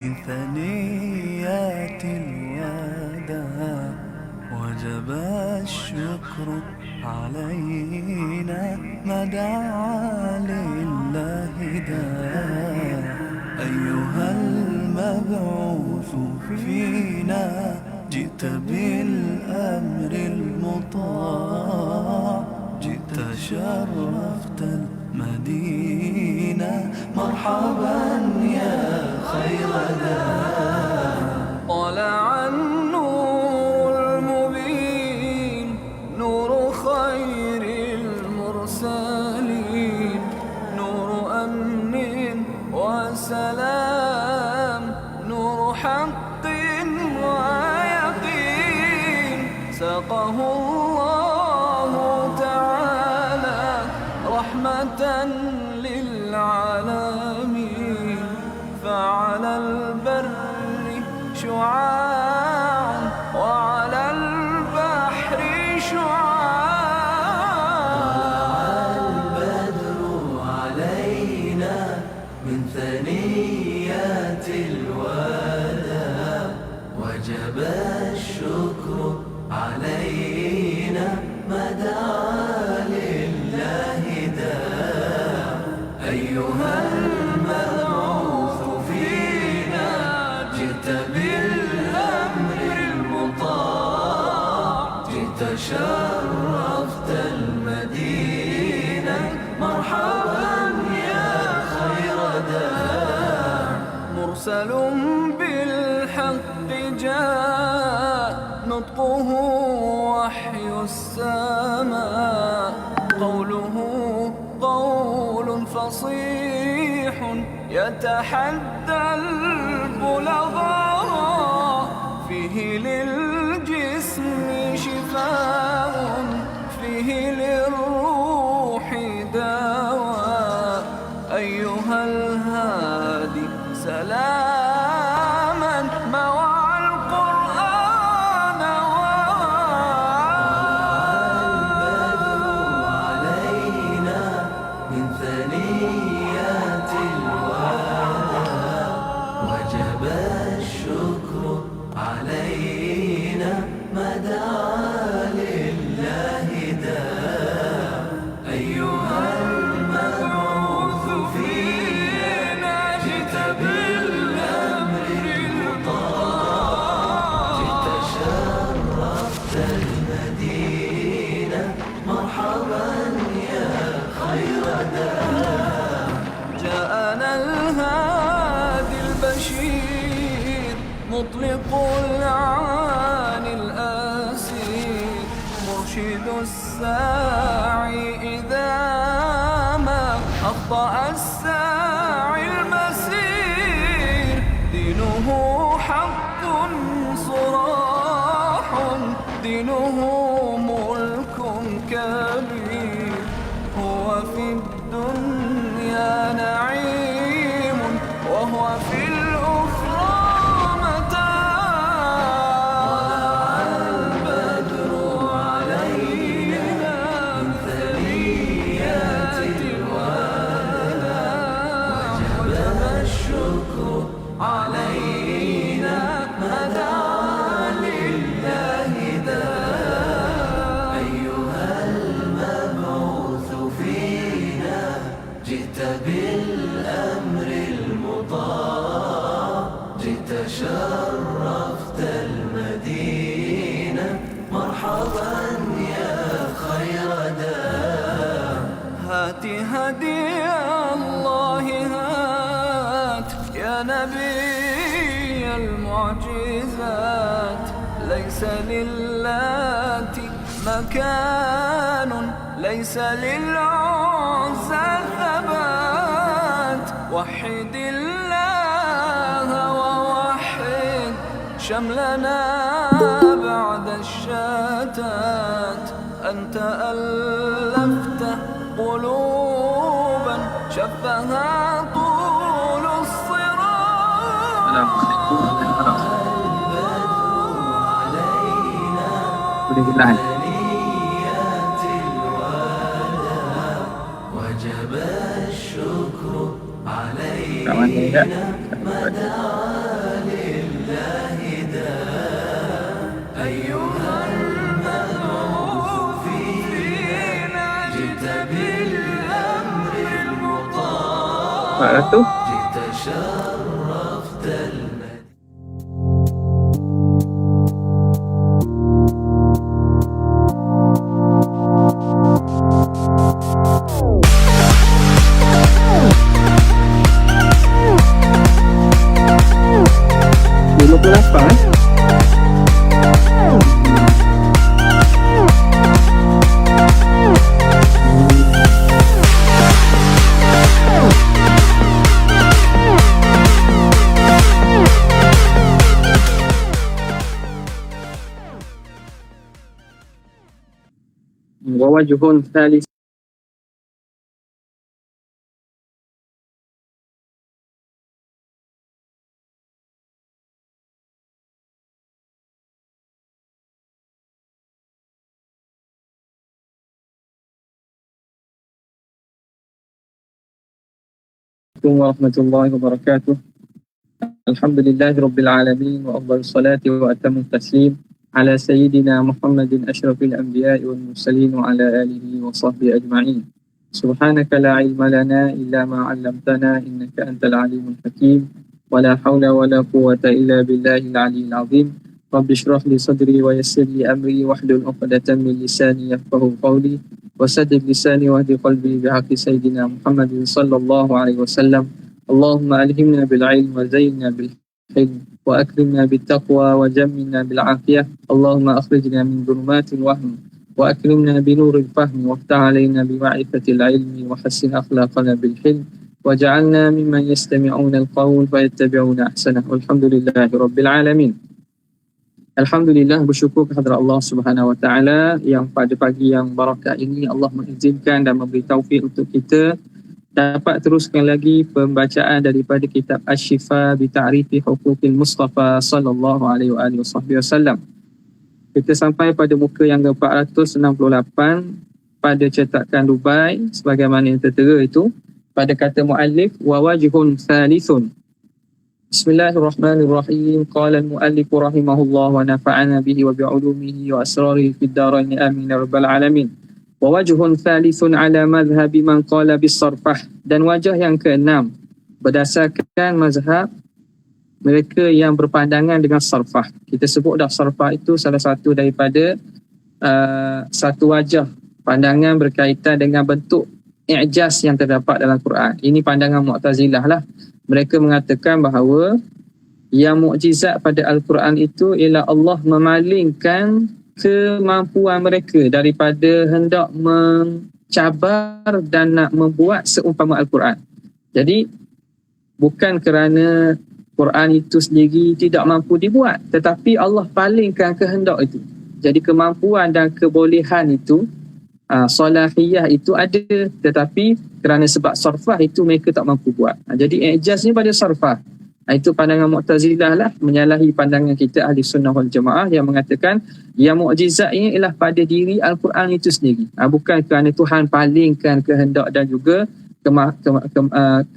من ثنيات الوداع وجب الشكر علينا ما دعا لله داع. أيها المبعوث فينا جئت بالأمر المطاع، جئت شرفت المدينة، مرحبا يا خير داع. طلع النور المبين، نور خير المرسلين، نور أمن وسلام، نور حق ويقين. سقه الله تعالى رحمة للعالمين، فعلى البر شعاع وعلى البحر شعاع. طلع البدر علينا من ثنيات الوداع وجب الشكر علينا ما دعا لله داع. أيها المبعوث فينا جئت بالأمر المطاع، جئت شرفت المدينة، مرحبا يا خير داع. مرسل بالحق جاء، نطقه وحي السماء، قوله قول فصيح يتحدى البلغاء. فيه للجسم شفاء، فيه للروح دواء. أيها الهادي سلاما مع القرآن البدر علينا من ثنيات الوداع وجب الشكر علينا ما دعا لله داع. أيها المبعوث فينا جئت بالأمر المطاع، جئت شرفت المدينة، مرحبا يا خير داع. جاءنا الهادي البشير، مطلق العاني الأسير، مرشد الساعي إذا ما أخطأ الساعي المسير. دينه حق صراح، دينه ملك كبير. هو في الدنيا نعيم، وهو في الأخرى متاع. طلع البدر علينا من ثنيات الوداع وجب الشكر علينا ما دعا لله داع. أيها المبعوث فينا جئت بالأمر المطاع، جئت شرفت المدينة، مرحبا يا خير داع. هات هدي الله هات يا نبي المعجزات. ليس للات مكان، ليس للعزى ثبات. وحد الله ووحد شملنا بعد الشتات. أنت ألفت قلوبا شفها طول الصراط. ثنيات الوداع وجب الشكر علينا ما دعا Mak Ratu. جئت شرفت المدينة. Wawajhun thalis. Warahmatullahi wabarakatuh. Alhamdulillahi rabbil alamin wa afdhalus salati wa atammu taslim ala sayyidina Muhammadin asyrafil anbiya'i wal mursalin wa ala alihi wa sahbihi ajma'in. Subhanaka la ilma lana illa ma 'allamtana innaka antal alimul hakim wa la hawla wa la quwwata illa billahil aliyyil azim. Rabbi shrah li sadri wa yassir li amri wahlul 'uqdatam min lisani yafqahu qawli wa saddid lisani wahdi qalbi bihaqqi sayyidina Muhammadin sallallahu alaihi wasallam. Allahumma alhimna bil ilm wa zayyinna bil hilm wa akrimna bit taqwa wa jammilna bil afiyah. Allahumma akhrijna min dhulumatil wahm wa akrimna bi nuril fahmi waftah alaina bi ma'rifatil ilmi wa hassin akhlaqana bil hilm waj'alna mimman yastami'una al qawl fayattabi'una ahsanah. Alhamdulillahi rabbil alamin. Alhamdulillah, bersyukur kepada Allah Subhanahu wa taala yang pada pagi yang barakah ini Allah mengizinkan dan memberi taufik untuk kita dapat teruskan lagi pembacaan daripada kitab Asy-Syifa bi Ta'rifi Huquqil Mustafa sallallahu alaihi wasallam. Kita sampai pada muka yang ke-468 pada cetakan Dubai sebagaimana yang tertera itu pada kata muallif wa wajhun thalithun. Bismillahirrahmanirrahim. Qala al-muallif rahimahullah wa nafa'ana bihi wa bi'ulumihi wa asrarihi fid dharain amin ya rabbal alamin. Wa wajhun thalithun ala madhhabi man qala bis-sarfah, dan wajah yang keenam berdasarkan mazhab mereka yang berpandangan dengan sarfah. Kita sebut dah sarfah itu salah satu daripada satu wajah pandangan berkaitan dengan bentuk i'jaz yang terdapat dalam Quran. Ini pandangan Mu'tazilah lah. Mereka mengatakan bahawa yang mukjizat pada Al-Quran itu ialah Allah memalingkan kemampuan mereka daripada hendak mencabar dan nak membuat seumpama Al-Quran. Jadi bukan kerana Quran itu sendiri tidak mampu dibuat, tetapi Allah palingkan kehendak itu. Jadi kemampuan dan kebolehan itu, salahiyah itu ada, tetapi kerana sebab sarfah itu mereka tak mampu buat. Jadi i'jaznya pada sarfah. Itu pandangan Mu'tazilah lah, menyalahi pandangan kita Ahli Sunnah wal Jamaah yang mengatakan yang mukjizatnya ialah pada diri Al-Quran itu sendiri. Bukan kerana Tuhan palingkan kehendak dan juga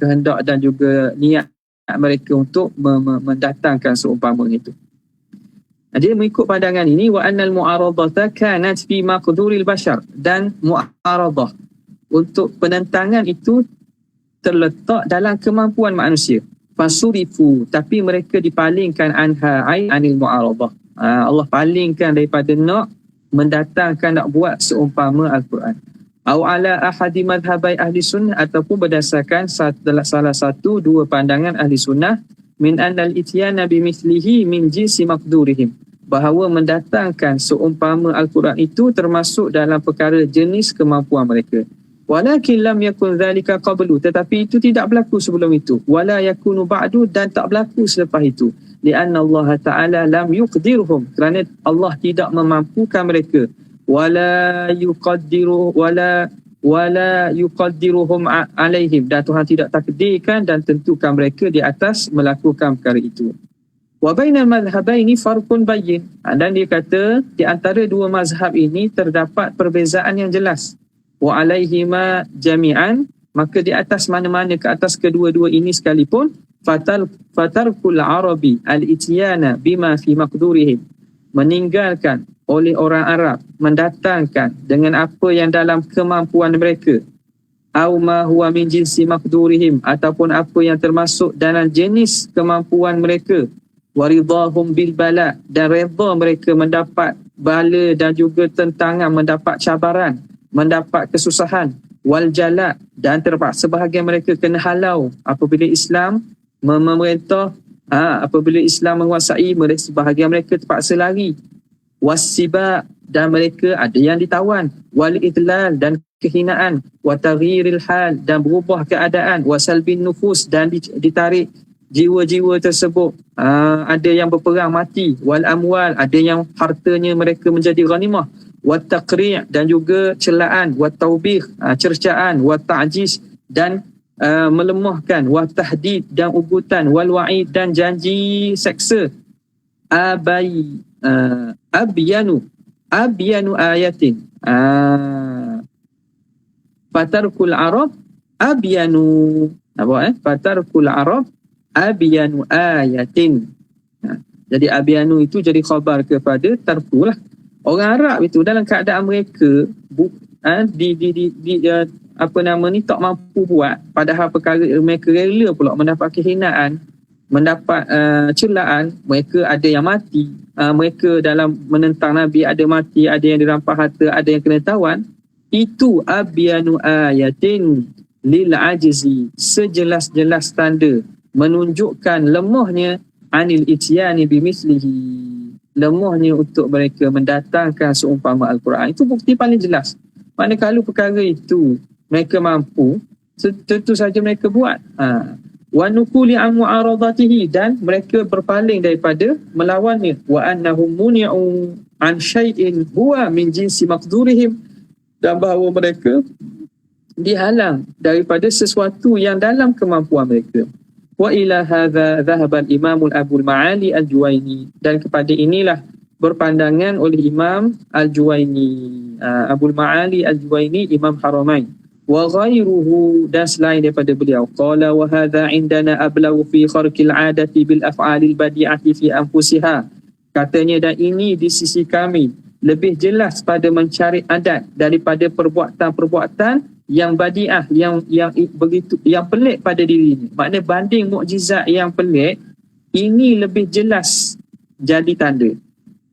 kehendak dan juga niat mereka untuk mendatangkan seumpama itu. Dia mengikut pandangan ini wa annal mu'aradata kanat fi maqduril bashar, dan mu'aradah untuk penentangan itu terletak dalam kemampuan manusia. Fasurifu, tapi mereka dipalingkan anil mu'aradah. Allah palingkan daripada nak mendatangkan, nak buat seumpama Al-Quran. Au ala ahadi madhabai ahli sunnah, ataupun berdasarkan salah satu dua pandangan ahli sunnah min annal ityana bimithlihi min jinsi maqdurihim, bahawa mendatangkan seumpama Al-Quran itu termasuk dalam perkara jenis kemampuan mereka. Walakin lam yakun dhalika qablu, tetapi itu tidak berlaku sebelum itu. Wala yakunu ba'du, dan tak berlaku selepas itu. Lianna Allah Ta'ala lam yuqdirhum, kerana Allah tidak memampukan mereka. Wala yuqaddiruhum alaihim, dan Tuhan tidak takdirkan dan tentukan mereka di atas melakukan perkara itu. Wa bainal madhhabaini farqun bayyin, dan dia kata di antara dua mazhab ini terdapat perbezaan yang jelas. Wa alaihima jami'an, maka di atas mana-mana ke atas kedua-dua ini sekalipun, fatarkul arabi al-ityana bima fi maqdurihim, meninggalkan oleh orang Arab mendatangkan dengan apa yang dalam kemampuan mereka, au ma huwa min jinsi maqdurihim, ataupun apa yang termasuk dalam jenis kemampuan mereka, waridahum bil bala, dan redha mereka mendapat bala dan juga tentangan, mendapat cabaran, mendapat kesusahan, wal jala, dan terpaksa sebahagian mereka kena halau apabila Islam memerintah, apabila Islam menguasai, mereka sebahagian mereka terpaksa lari, wasiba, dan mereka ada yang ditawan, wal idlal, dan kehinaan, wa taghyiril hal, dan berubah keadaan, wasalbin nufus, dan ditarik jiwa-jiwa tersebut, ada yang berperang mati, wal amwal, ada yang hartanya mereka menjadi ghanimah, wa taqri', dan juga celaan, wa taubih, cercaan, wa ta'jiz, dan melemahkan, wa tahdid, dan ugutan, wal wa'id, dan janji seksa, abyanu ayatin, fatarkul arab abyanu, fatarkul arab abyanu ayatin. Jadi abyanu itu jadi khabar kepada tarku lah. Orang Arab itu dalam keadaan mereka tak mampu buat, padahal perkara mereka rela pula mendapat kehinaan, mendapat celaan, mereka ada yang mati, mereka dalam menentang Nabi ada mati, ada yang dirampas harta, ada yang kena tawan. Itu abyanu ayatin lil ajzi, sejelas-jelas tanda menunjukkan lemahnya anil ityani bimislihi, lemahnya untuk mereka mendatangkan seumpama Al-Quran. Itu bukti paling jelas. Manakala perkara itu mereka mampu, tentu saja mereka buat. Wa nukuli an mu'aradatihi, dan mereka berpaling daripada melawannya. Wa annahum muni'u an syai'in huwa min jinsi maqdurihim, dan bahawa mereka dihalang daripada sesuatu yang dalam kemampuan mereka. Wa ila hadza dhahaba al-Imam Abu al-Ma'ali al-Juwaini, dan kepada inilah berpandangan oleh Imam al-Juwaini, Abu al-Ma'ali al-Juwaini, Imam Haramain, wa ghairuhu, dan selain daripada beliau. Qala wa hadza indana ablagu fi kharqil 'adati bil af'alil badi'ati fi anfusiha, katanya, dan ini di sisi kami lebih jelas pada mencari adat daripada perbuatan-perbuatan yang badi'ah, yang begitu, yang pelik pada dirinya. Maknanya banding mukjizat yang pelik, ini lebih jelas jadi tanda.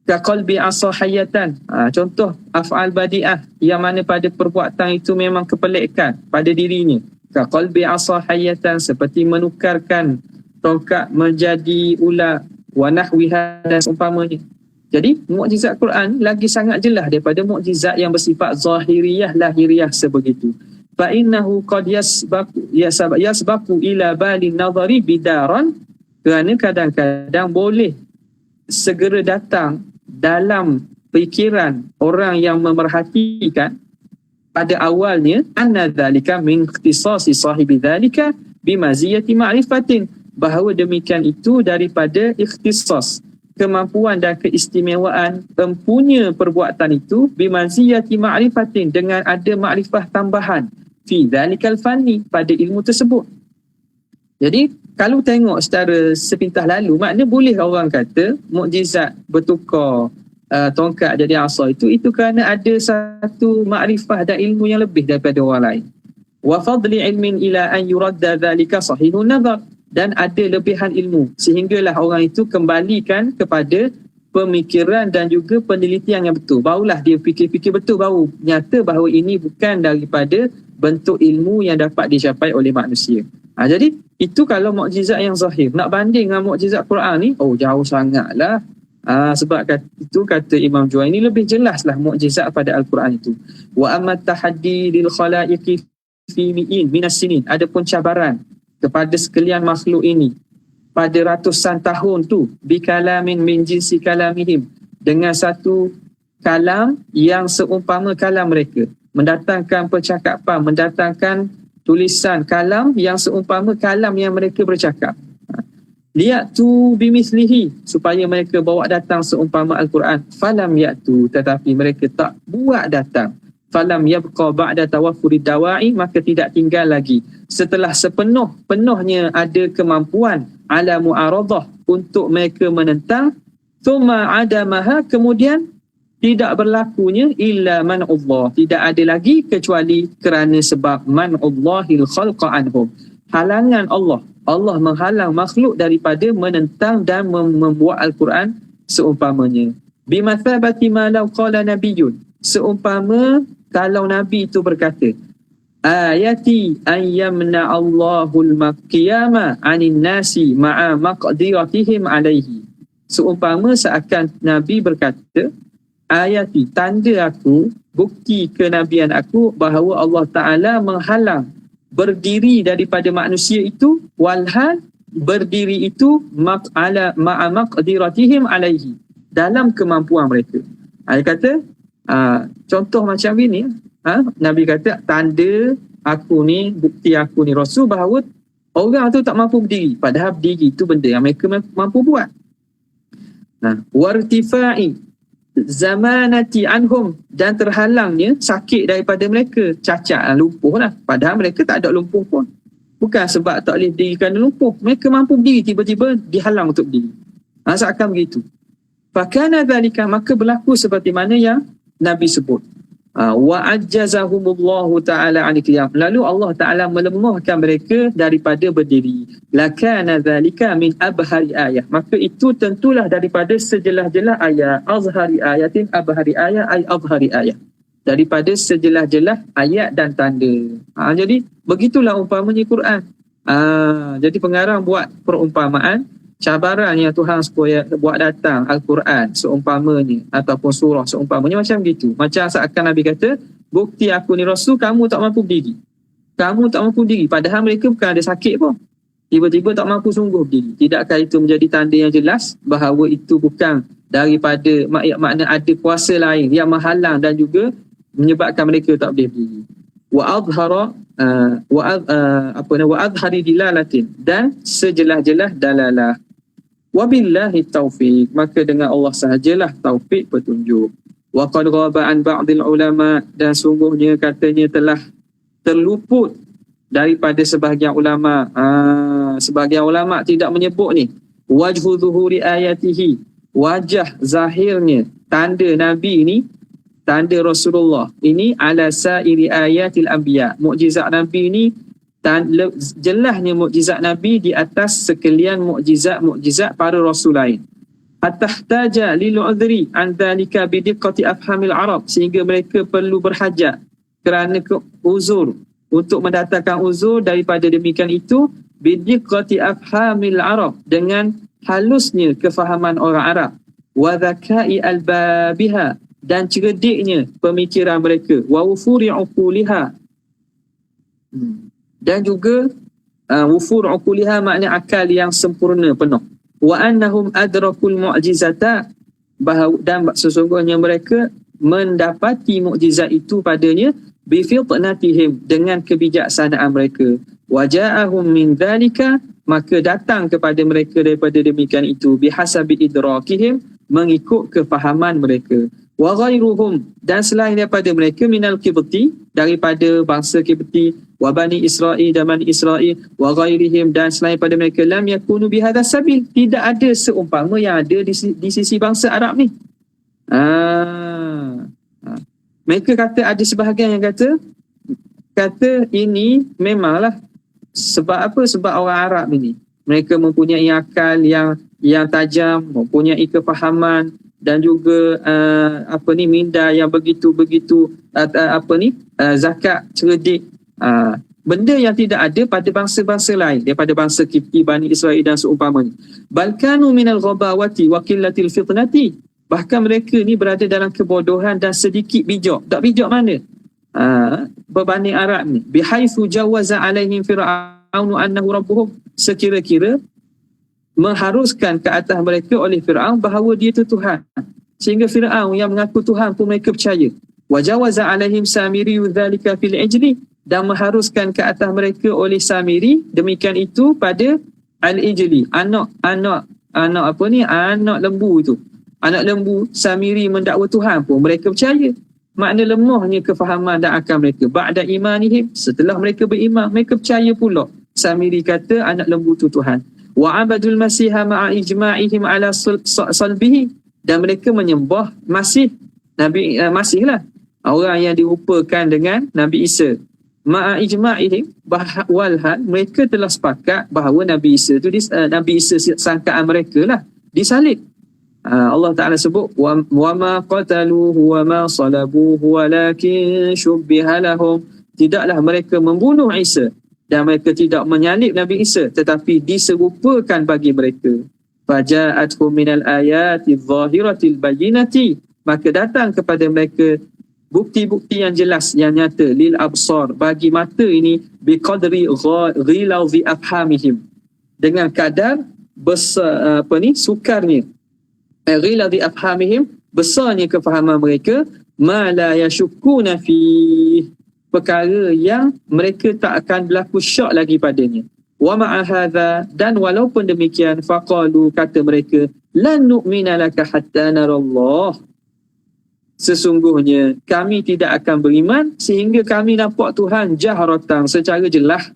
Ka qalbi asa hayatan, contoh af'al badi'ah yang mana pada perbuatan itu memang kepelikan pada dirinya. Ka qalbi asa hayatan, seperti menukarkan tongkat menjadi ular, wa nahwiha, dan seumpamanya. Jadi mukjizat Quran lagi sangat jelas daripada mukjizat yang bersifat zahiriyah, lahiriah sebegitu. Fa innahu qad yasbaqu ila balin nadhari bidaran, kerana kadang-kadang boleh segera datang dalam fikiran orang yang memerhatikan pada awalnya anna dzalika min ikhtisasi sahibi dzalika bimaziyati ma'rifatin, bahawa demikian itu daripada ikhtisas, kemampuan dan keistimewaan empunya perbuatan itu, bimaziyati ma'rifatin, dengan ada makrifah tambahan, fi dzalikal fanni, pada ilmu tersebut. Jadi kalau tengok secara sepintas lalu, maknanya boleh orang kata mukjizat bertukar tongkat jadi asa itu kerana ada satu makrifah dan ilmu yang lebih daripada orang lain. Wa fadli ilmin ila an yuradda dzalika sahihun nazar, dan ada lebihan ilmu sehinggalah orang itu kembalikan kepada pemikiran dan juga penelitian yang betul. Barulah dia fikir-fikir betul, baru nyata bahawa ini bukan daripada bentuk ilmu yang dapat dicapai oleh manusia. Jadi itu kalau mukjizat yang zahir. Nak banding dengan mukjizat Quran ni, jauh sangatlah. Sebab itu kata Imam Juwaini, lebih jelaslah mukjizat pada Al-Quran itu. Wa amma tahaddi lil khalaiqi fi mi'in minas sinin, adapun cabaran kepada sekalian makhluk ini pada ratusan tahun tu, bikalamin min jinsi kalamihim, dengan satu kalam yang seumpama kalam mereka, mendatangkan percakapan, mendatangkan tulisan kalam yang seumpama kalam yang mereka bercakap. Liyatu bimislihi, supaya mereka bawa datang seumpama Al-Quran. Falam ya'tu, tetapi mereka tak buat datang. Falam yabqa ba'da tawaffuri dawa'i, maka tidak tinggal lagi setelah sepenuhnya ada kemampuan ala mu'aradah, untuk mereka menentang. Thumma adamaha, kemudian tidak berlakunya illa man Allah, tidak ada lagi kecuali kerana sebab man Allahil khalqa anhum, halangan Allah. Allah menghalang makhluk daripada menentang dan membuat Al-Quran seumpamanya. Bimathabati ma law qala nabiyyun, seumpama kalau Nabi itu berkata, ayati an yamna Allahul qiyama anin nasi ma'a maqdiratihim alaihi. Seumpama seakan Nabi berkata, ayati, tanda aku, bukti kenabian aku bahawa Allah Ta'ala menghalang berdiri daripada manusia itu, walhal berdiri itu ma'a maqdiratihim alaihi, dalam kemampuan mereka. Dia kata, contoh macam ini, Nabi kata, tanda aku ni, bukti aku ni Rasul bahawa orang tu tak mampu berdiri, padahal berdiri itu benda yang mereka mampu buat. Wartifa'i zamanati anhum, dan terhalangnya sakit daripada mereka, cacat, lumpuh lah, padahal mereka tak ada lumpuh pun. Bukan sebab tak boleh berdiri kerana lumpuh, mereka mampu berdiri, tiba-tiba dihalang untuk berdiri. Seakan begitu. Fakana dzalika, maka berlaku seperti mana yang Nabi sebut. Wa ajjazahumullahu ta'ala 'anil qiyam, lalu Allah Ta'ala melemahkan mereka daripada berdiri. Lakana dzalika min abhari ayah, maka itu tentulah daripada sejelas-jelas ayat. Azhari ayatin, abhari ayah ay azhari ayah, daripada sejelas-jelas ayat dan tanda. Jadi begitulah umpamanya Quran. Jadi pengarang buat perumpamaan, cabaran yang Tuhan supaya buat datang Al-Quran seumpamanya, ataupun surah seumpamanya macam gitu. Macam seakan Nabi kata, bukti aku ni Rasul, kamu tak mampu berdiri. Kamu tak mampu berdiri, padahal mereka bukan ada sakit pun. Tiba-tiba tak mampu sungguh berdiri. Tidakkah itu menjadi tanda yang jelas bahawa itu bukan daripada makna ada kuasa lain yang menghalang dan juga menyebabkan mereka tak boleh berdiri. Wa adhari dilalatin, dan sejelas-jelas dalalah. Wabillahi taufiq, maka dengan Allah sahajalah taufik petunjuk. Wa qad ghaba an ba'dil ulama, dan sungguhnya katanya telah terluput daripada sebahagian ulama. Sebahagian ulama tidak menyebut ni wajhu zuhuri ayatihi, wajah zahirnya tanda Nabi ni, tanda Rasulullah ini, ala sa'iri ayatil anbiya, mukjizat Nabi ni jelasnya mukjizat Nabi di atas sekalian mukjizat para rasul lain. Atahtaja lil udhri an dhalika bi diqqati afhamil arab, sehingga mereka perlu berhajat kerana uzur, untuk mendatangkan uzur daripada demikian itu, bi diqqati afhamil arab, dengan halusnya kefahaman orang Arab, wa dhakai albabiha, dan cerdiknya pemikiran mereka, wa wufuri uquliha, dan juga wufur uquliha makna akal yang sempurna penuh. Wa annahum adrakul mu'jizata, dan sesungguhnya mereka mendapati mukjizat itu padanya, bi fitnatihim, dengan kebijaksanaan mereka. Wa ja'ahum min dhalika, maka datang kepada mereka daripada demikian itu, bihasabi idrakihim, mengikut kefahaman mereka. Wa ghairuhum, dan selain daripada mereka, minal Qibti, daripada bangsa Qibti, wa bani Israel, dan bani Israel, wa ghairihim, dan selain daripada mereka, lam yakunu bihadha sabil, tidak ada seumpama yang ada di sisi bangsa Arab ni. Mereka kata, ada sebahagian yang kata ini memanglah sebab apa? Sebab orang Arab ini, mereka mempunyai akal yang tajam, mempunyai kefahaman, dan juga minda yang begitu zakat, cerdik, benda yang tidak ada pada bangsa-bangsa lain daripada bangsa Qibti, Bani Israel dan seumpamanya. Balkanu minal ghabawati wa qillatil fitnati, bahkan mereka ni berada dalam kebodohan dan sedikit bijak. Tak bijak mana? Berbanding Arab ni, bihaitsu jawaza alaihim fir'aunu annahu rabbuhum, sekira-kira mengharuskan ke atas mereka oleh Fir'aun bahawa dia itu Tuhan, sehingga Fir'aun yang mengaku Tuhan pun mereka percaya. Wa jawaza alaihim samiri dzalika fil ijli, dan mengharuskan ke atas mereka oleh Samiri demikian itu pada al-ijli, anak lembu itu. Anak lembu Samiri mendakwa Tuhan pun mereka percaya. Makna lemahnya kefahaman dan akal mereka. Ba'da imanihim, setelah mereka beriman, mereka percaya pula Samiri kata anak lembu itu Tuhan. Wa abadul masiha ma'a ijma'ihim ala salbihi, dan mereka menyembah Masih masihlah orang yang dirupakan dengan Nabi Isa. Ma'a ijma'ihim walhal mereka telah sepakat bahawa Nabi Isa tu Nabi Isa sangkaan mereka lah disalib. Allah Ta'ala sebut wa ma qataluhu wa ma salabuhu walakin syubbiha lahum, tidaklah mereka membunuh Isa dan mereka tidak menyalib Nabi Isa, tetapi diserupakan bagi mereka. Faja'atuhum minal ayati dhahiratil bayyinati, maka datang kepada mereka bukti-bukti yang jelas, yang nyata, lil absar, bagi mata ini, biqadri ghilazi afhamihim, dengan kadar besar sukarnya, ghilazi afhamihim, besarnya kefahaman mereka, ma la yashukkuna fi, perkara yang mereka tak akan berlaku syak lagi padanya. Wa ma'a hadha, dan walaupun demikian, faqalu, kata mereka, lan nu'mina laka hatta narallah, sesungguhnya kami tidak akan beriman sehingga kami nampak Tuhan jahratan, secara jelas,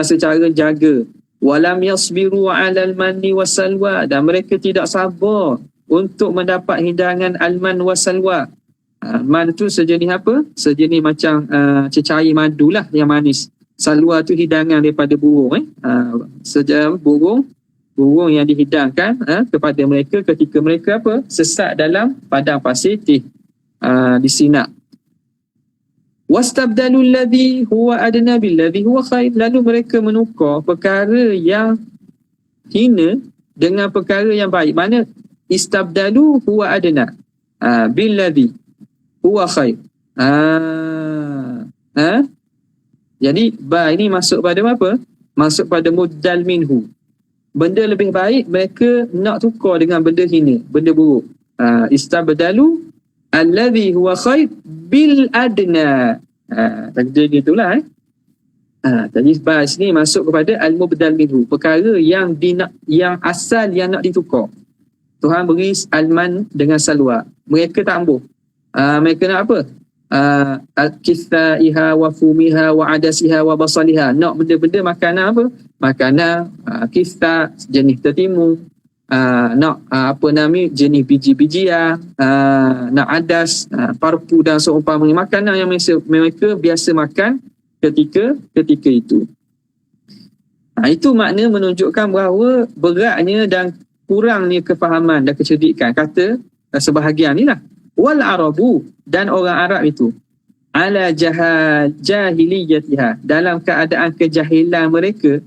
secara jaga. Walam yasbiru 'alal manni wasalwa, dan mereka tidak sabar untuk mendapat hidangan alman wasalwa. Man tu sejenis apa? Sejenis macam cecair madu lah yang manis. Salwa tu hidangan daripada burung. Burung yang dihidangkan kepada mereka ketika mereka apa? Sesat dalam padang pasir di Sina. Wastabdalu alladhi huwa adna billadhi huwa khair, lalu mereka menukar perkara yang hina dengan perkara yang baik. Mana istabdalu huwa adna billadhi huwa khair. Jadi ba ini masuk pada apa? Masuk pada muddal minhu. Benda lebih baik mereka nak tukar dengan benda hina, benda buruk. Istabdalu alladhi huwa khair bil adna. Takdir gitulah. Tadi bahas ni masuk kepada al-mubdal minhu, perkara yang asal yang nak ditukar. Tuhan beri alman dengan salwa, mereka tak ambuh. Mereka nak apa? Al-kithaiha wa fumiha wa adasiha wa basaliha. Nak benda-benda makanan apa? Makanan kitha, jenis tertimu. Nak jenis biji-bijian, nak adas, parpu dan seumpamanya, makanan yang mereka biasa makan ketika itu. Itu makna menunjukkan bahawa beratnya dan kurangnya kefahaman dan kecerdikan. Kata sebahagian ni lah, wal arabu, dan orang Arab itu, ala jahiliyatiha, dalam keadaan kejahilan mereka,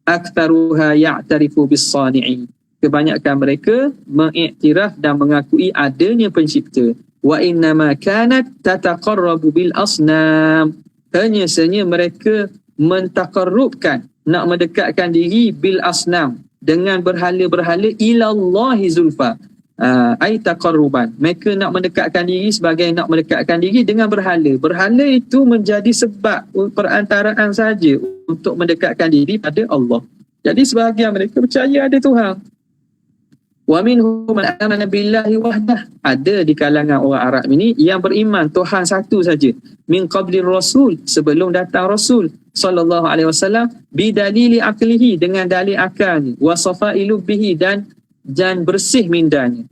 aktsaruha ya'tarifu bis-sani'i, kebanyakan mereka mengiktiraf dan mengakui adanya pencipta. Wa innama kanat tataqarrabu bil asnam, hanya sahaja mereka mentaqarrubkan, nak mendekatkan diri bil asnam, dengan berhala-berhala, ilallahi zulfa, ai taqarruban, mereka nak mendekatkan diri sebagai nak mendekatkan diri dengan berhala. Berhala itu menjadi sebab perantaraan saja untuk mendekatkan diri pada Allah. Jadi sebahagian mereka percaya ada Tuhan. Wa minhum man amana billahi wahdah, ada di kalangan orang Arab ini yang beriman Tuhan satu saja. Min qabli rasul, sebelum datang Rasul sallallahu alaihi wasallam, bidalili aqlihi, dengan dalil akalnya, wa safailu bihi, dan bersih mindanya.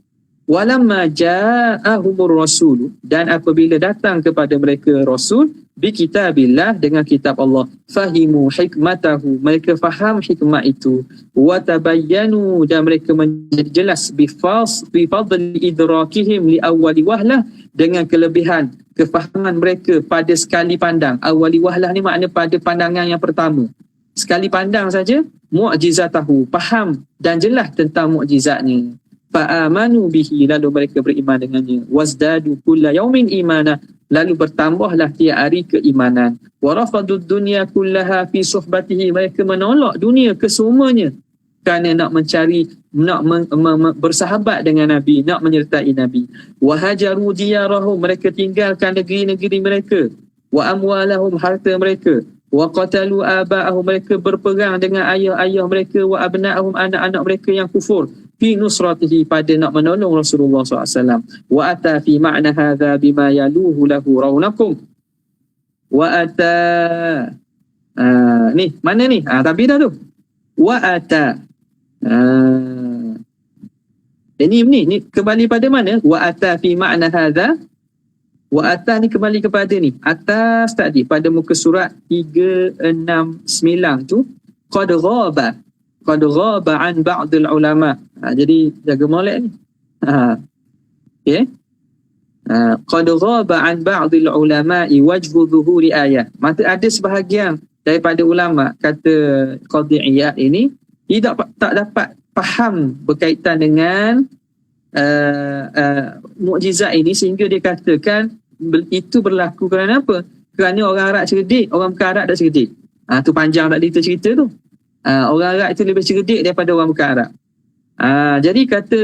Walamma ja'ahumur rasul, dan apabila datang kepada mereka Rasul, bi kitabillah, dengan kitab Allah, fahimu hikmatahu, mereka faham hikmah itu, wa tabayyanu, dan mereka menjadi jelas, bi fadli idrakihim li awwali wahlah, dengan kelebihan kefahaman mereka pada sekali pandang. Awwali wahlah ni makna pada pandangan yang pertama, sekali pandang saja, mu'jizatahu, faham dan jelas tentang mukjizatnya. Fa'amanu bihi, lalu mereka beriman dengannya. Wazdadu kulla yaumin imana, lalu bertambahlah tiap hari keimanan. Wa rafadud dunya kullaha fi suhbatihi, mereka menolak dunia kesemuanya kerana nak mencari, nak bersahabat dengan Nabi, nak menyertai Nabi. Wa hajaru diyarahum, mereka tinggalkan negeri-negeri mereka. Wa amwalahum, harta mereka. Wa qatalu aba'ahum, mereka berperang dengan ayah-ayah mereka. Wa abna'ahum, anak-anak mereka yang kufur. Fi nusratihi, pada nak menolong Rasulullah SAW. Wa ata fi ma'na hadha bima yaluhu lahu raunakum. Wa ata, ni mana ni? Tapi dah tu. Wa ata. Ini kembali pada mana? Wa ata fi ma'na hadha, Wa ata ni kembali kepada ni atas tadi pada muka surat 369 tu, qad ghaba an ba'd ulama. Jadi jaga molek ni. Okey. Qad ghaba an ba'd ulama wajhu zuhuri ayat. Maka ada sebahagian daripada ulama kata Qadhi Iyad ini tak dapat faham berkaitan dengan mukjizat ini, sehingga dia katakan itu berlaku kerana apa? Kerana orang Arab cerdik, orang bukan Arab tak cerdik. Tu panjang tadi tu cerita tu. Orang Arab itu lebih cerdik daripada orang bukan Arab. Jadi kata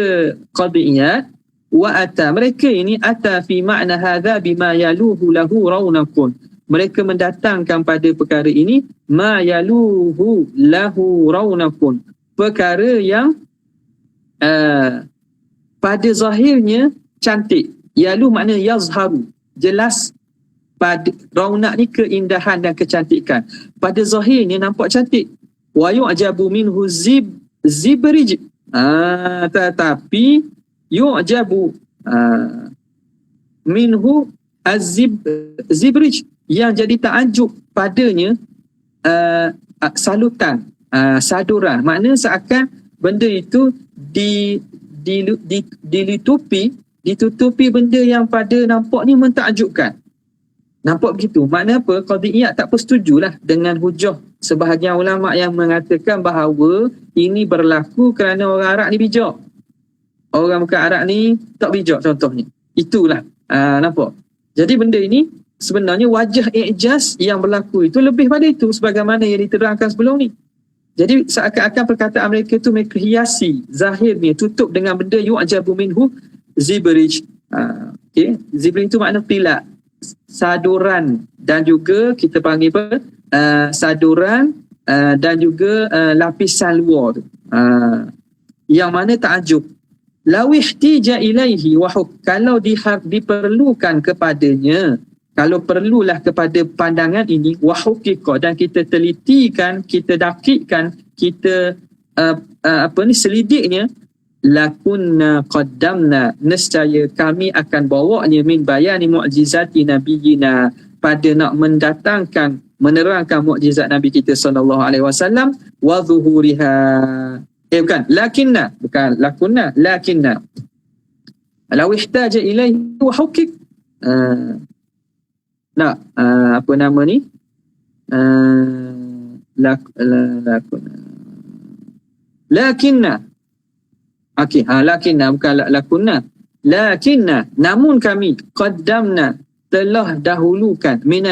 Qadhi Iyad, wa ata, mereka ini ata fi ma'na hadza bima yaluhu lahu raunakun. Mereka mendatangkan pada perkara ini ma yaluhu lahu raunakun, perkara yang pada zahirnya cantik. Yalu makna yazharu, jelas. Pada raunak ni keindahan dan kecantikan, pada zahirnya nampak cantik. Wa yu'jabu minhu zibrij, tetapi yu'jabu minhu zibrij, yang jadi takjub padanya salutan, saduran. Makna seakan benda itu ditutupi benda yang pada nampak ni mentakjubkan. Nampak begitu. Makna apa? Qadhi Iyad tak bersetujulah dengan hujah sebahagian ulama yang mengatakan bahawa ini berlaku kerana orang Arab ni bijak, orang bukan Arab ni tak bijak contohnya. Itulah. Nampak? Jadi benda ini sebenarnya wajah i'jaz yang berlaku itu lebih pada itu, sebagaimana yang diterangkan sebelum ni. Jadi seakan-akan perkataan mereka itu mereka hiasi zahirnya, tutup dengan benda yu'jabu minhu zibrij. Okay. Zibrij itu makna pilak, saduran, dan juga kita panggil apa? Saduran dan juga lapisan luar tu. Yang mana ta'ajub. Law ihtija ilaihi wa kalau diperlukan kepadanya, kalau perlulah kepada pandangan ini, wahuqiqa, dan kita telitikan, kita dakikkan, kita selidiknya, lakunna qaddamna, nescaya kami akan bawanya min bayani mu'jizati nabiyina, pada nak mendatangkan, menerangkan mukjizat Nabi kita sallallahu alaihi wasallam, wa zuhuriha. Lakinna, bukan lakunna, lakinna law ihtaja ilaihi wa huqiq. Apa nama ni? Lakinna. Okey, lakinna bukan lakunna. Lakinna, namun kami qaddamna, telah dahulukan min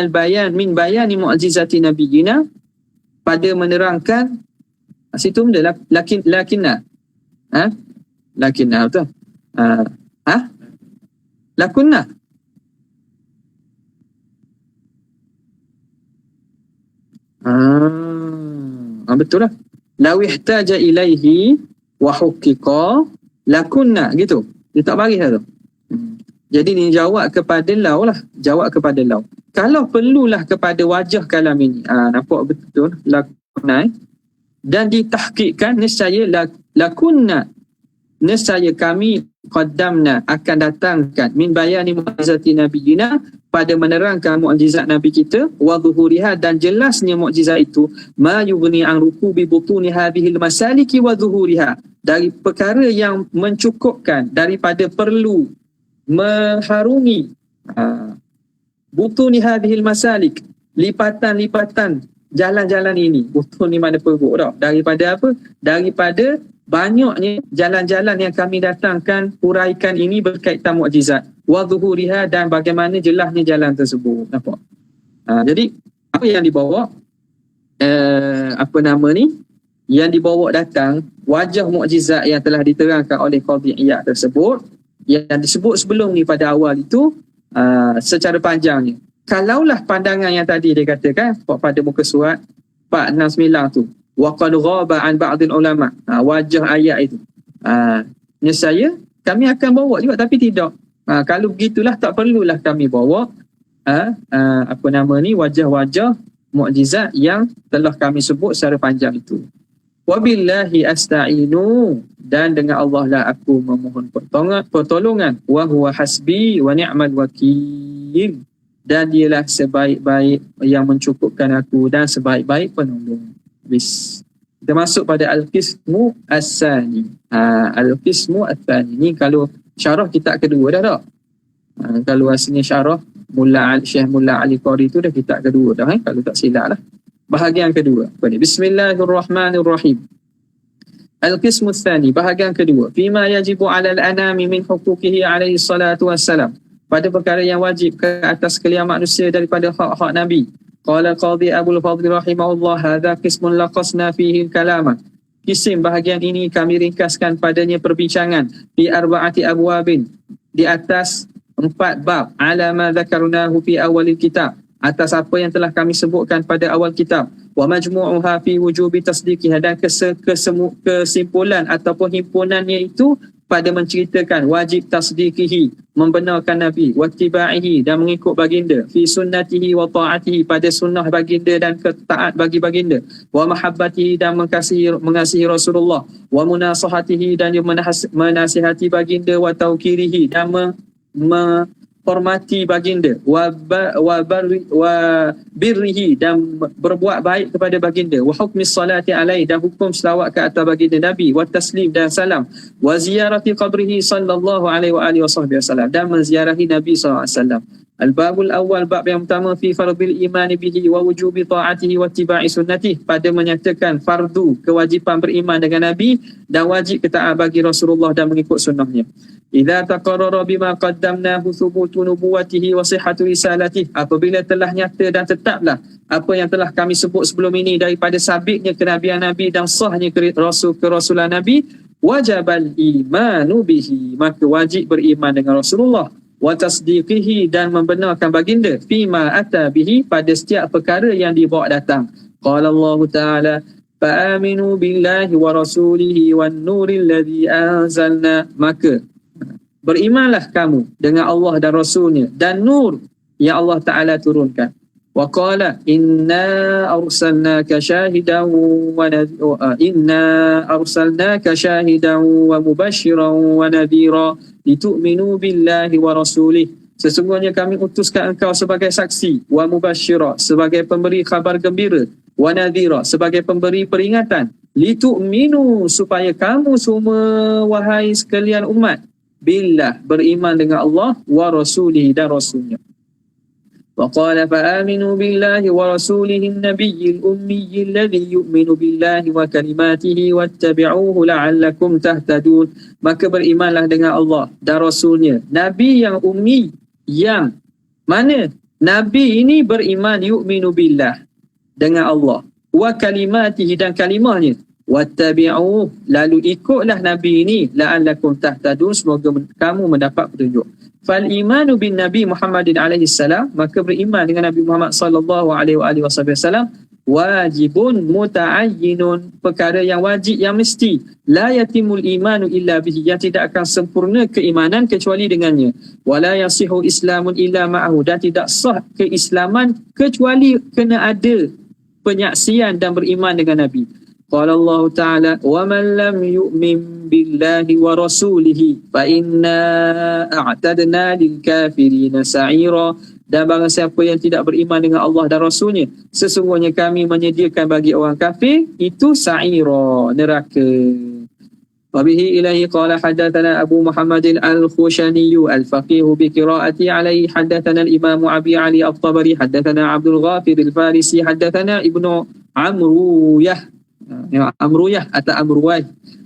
bayani mu'jizati nabiyina, pada menerangkan situ benda lakinna. Lakinna betul? Lakunna. Betul lah. Law ihtaja ilaihi wa huqiqa lakunna, gitu. Dia tak bagi lah tu. Jadi ni jawab kepada law lah. Jawab kepada law. Kalau perlulah kepada wajah kalam ini. Nampak betul lakunna. Dan ditahqiqkan, nescaya lakunna, nescaya kami qaddamna, akan datangkan min bayani mu'jizati nabiyina, pada menerangkan mukjizat Nabi kita, wa zuhuriha, dan jelasnya mukjizat itu, ma yughni an rukubi butuni hadhil masaliki wa zuhuriha, dari perkara yang mencukupkan daripada perlu mengharungi butuni hadhil masalik, lipatan-lipatan jalan-jalan ini. Butun ni mana perut tau. Daripada apa? Daripada banyaknya jalan-jalan yang kami datangkan, huraikan ini berkaitan mukjizat. Wa zuhuriha, dan bagaimana jelasnya jalan tersebut. Nampak? Jadi apa yang dibawa? Yang dibawa datang wajah mukjizat yang telah diterangkan oleh Qadhi Iyad tersebut, yang disebut sebelum ni pada awal itu secara panjangnya. Kalaulah pandangan yang tadi dia katakan pada muka surat 469 tu, wa qad ghaba an ba'dil ulama, wajah ayat itu, nescaya kami akan bawa juga, tapi tidak. Kalau begitulah tak perlulah kami bawa wajah-wajah mukjizat yang telah kami sebut secara panjang itu. Wabillahi asta'inu, dan dengan Allah lah aku memohon pertolongan, wa huwa hasbi wa ni'mal wakil, khair, dan dialah sebaik-baik yang mencukupkan aku dan sebaik-baik penolong. Habis. Kita masuk pada Al-Qismu As-Sani. Al-Qismu As-Sani ni kalau syarah kitab kedua dah tak? Kalau asalnya syarah Syekh Mullah Ali Qari tu dah kitab kedua dah, kalau tak silap lah. Bahagian kedua. Bismillahirrahmanirrahim. Al-Qismu As-Sani, bahagian kedua. Fima yajibu 'ala al-anami min huquqihi alaihi salatu wassalam. Pada perkara yang wajib ke atas sekalian manusia daripada hak-hak Nabi. Qala Qadhi Abul Fadl rahimahullah, hadza qismun laqasna fihi al-kalama. Kisim bahagian ini kami ringkaskan padanya perbincangan fi arba'ati abwabin, di atas 4 bab, ala ma dzakarnahu fi awalil kitab, atas apa yang telah kami sebutkan pada awal kitab. Wa majmu'uha fi wujubi tasdiqiha, dan kesimpulan ataupun himpunannya itu pada menceritakan wajib tasdiqihi, membenarkan Nabi, wattiba'ihi, dan mengikut baginda, fi sunnatihi wa ta'atihi, pada sunnah baginda dan taat bagi baginda, wa mahabbatihi, dan mengasihi Rasulullah, wa munasahatihi, dan menasihati baginda, wa tawkirihi, dan hormati baginda, wa birrihi, dan berbuat baik kepada baginda, wa hukmis salati alaihi, dan hukum selawat ke atas baginda Nabi, wa taslim, dan salam, wa ziyarati qabrihi sallallahu alaihi wa alihi wasallam, dan menziarahi Nabi sallallahu alaihi wasallam. Al-babul awal, bab yang pertama, fi fardil imani bihi wa wujubi ta'atihi wa ittiba'i sunnatihi, pada menyatakan fardu kewajipan beriman dengan Nabi dan wajib ketaat bagi Rasulullah dan mengikut sunnahnya. Idza taqarrara bima qaddamnahu thubutu nubuwatihi wa sihhatu risalatihi, apabila telah nyata dan tetaplah apa yang telah kami sebut sebelum ini daripada sabitnya kenabian Nabi dan sahnya kerasulan Nabi, wajabal imanu bihi, maka wajib beriman dengan Rasulullah, wa tasdiqihi, dan membenarkan baginda, fima ata bihi, pada setiap perkara yang dibawa datang. Qala Allah Ta'ala, fa'aminu billahi wa rasulihi wan nuril ladzi anzalna, maka berimanlah kamu dengan Allah dan Rasulnya dan nur yang Allah Ta'ala turunkan. Wa qala inna arsalnaka syahidan wa mubashiran wa nadhira litu'minu billahi wa rasulih. Sesungguhnya kami utuskan engkau sebagai saksi, wa mubashira, sebagai pemberi khabar gembira, wa nadhira, sebagai pemberi peringatan, litu'minu, supaya kamu semua wahai sekalian umat, billah, beriman dengan Allah, wa rasulihi, dan rasulnya. Wa qala fa'aminu billahi wa rasulihi an-nabiyyil ummiyil ladzi yu'minu billahi wa kalimatihi wattabi'uhu la'allakum tahtadun. Maka berimanlah dengan Allah dan rasulnya, nabi yang ummi, yang mana nabi ini beriman yu'minu billah, dengan Allah, wa kalimatihi, dan kalimahnya, wattabi'uhu, lalu ikutlah nabi ini, la'allakum tahtadun, semoga kamu mendapat petunjuk. Fal imanu bin Nabi Muhammadin alaihi salam, maka beriman dengan Nabi Muhammad sallallahu alaihi wasallam, wajibun muta'ayyinun, perkara yang wajib yang mesti, la yatimul imanu illa bihi, yang tidak akan sempurna keimanan kecuali dengannya, wala yasihu islamun illa ma'ahu, dan tidak sah keislaman kecuali kena ada penyaksian dan beriman dengan Nabi. Qala Allah Ta'ala, wa man lam yu'min billahi wa rasulihi fa inna a'tadna lil kafirina sa'ira, dan barang siapa yang tidak beriman dengan Allah dan Rasulnya, sesungguhnya kami menyediakan bagi orang kafir itu sa'ira, neraka. Wabihi ilahi qala haddathana Abu Muhammadin al-Khushaniyu al-Faqihu bi qiraati alaihi, haddathana al-Imam Abi Ali al-Tabari, haddathana Abdul Ghafir al-Farisi, haddathana Ibnu Amruyah atau Amruwai,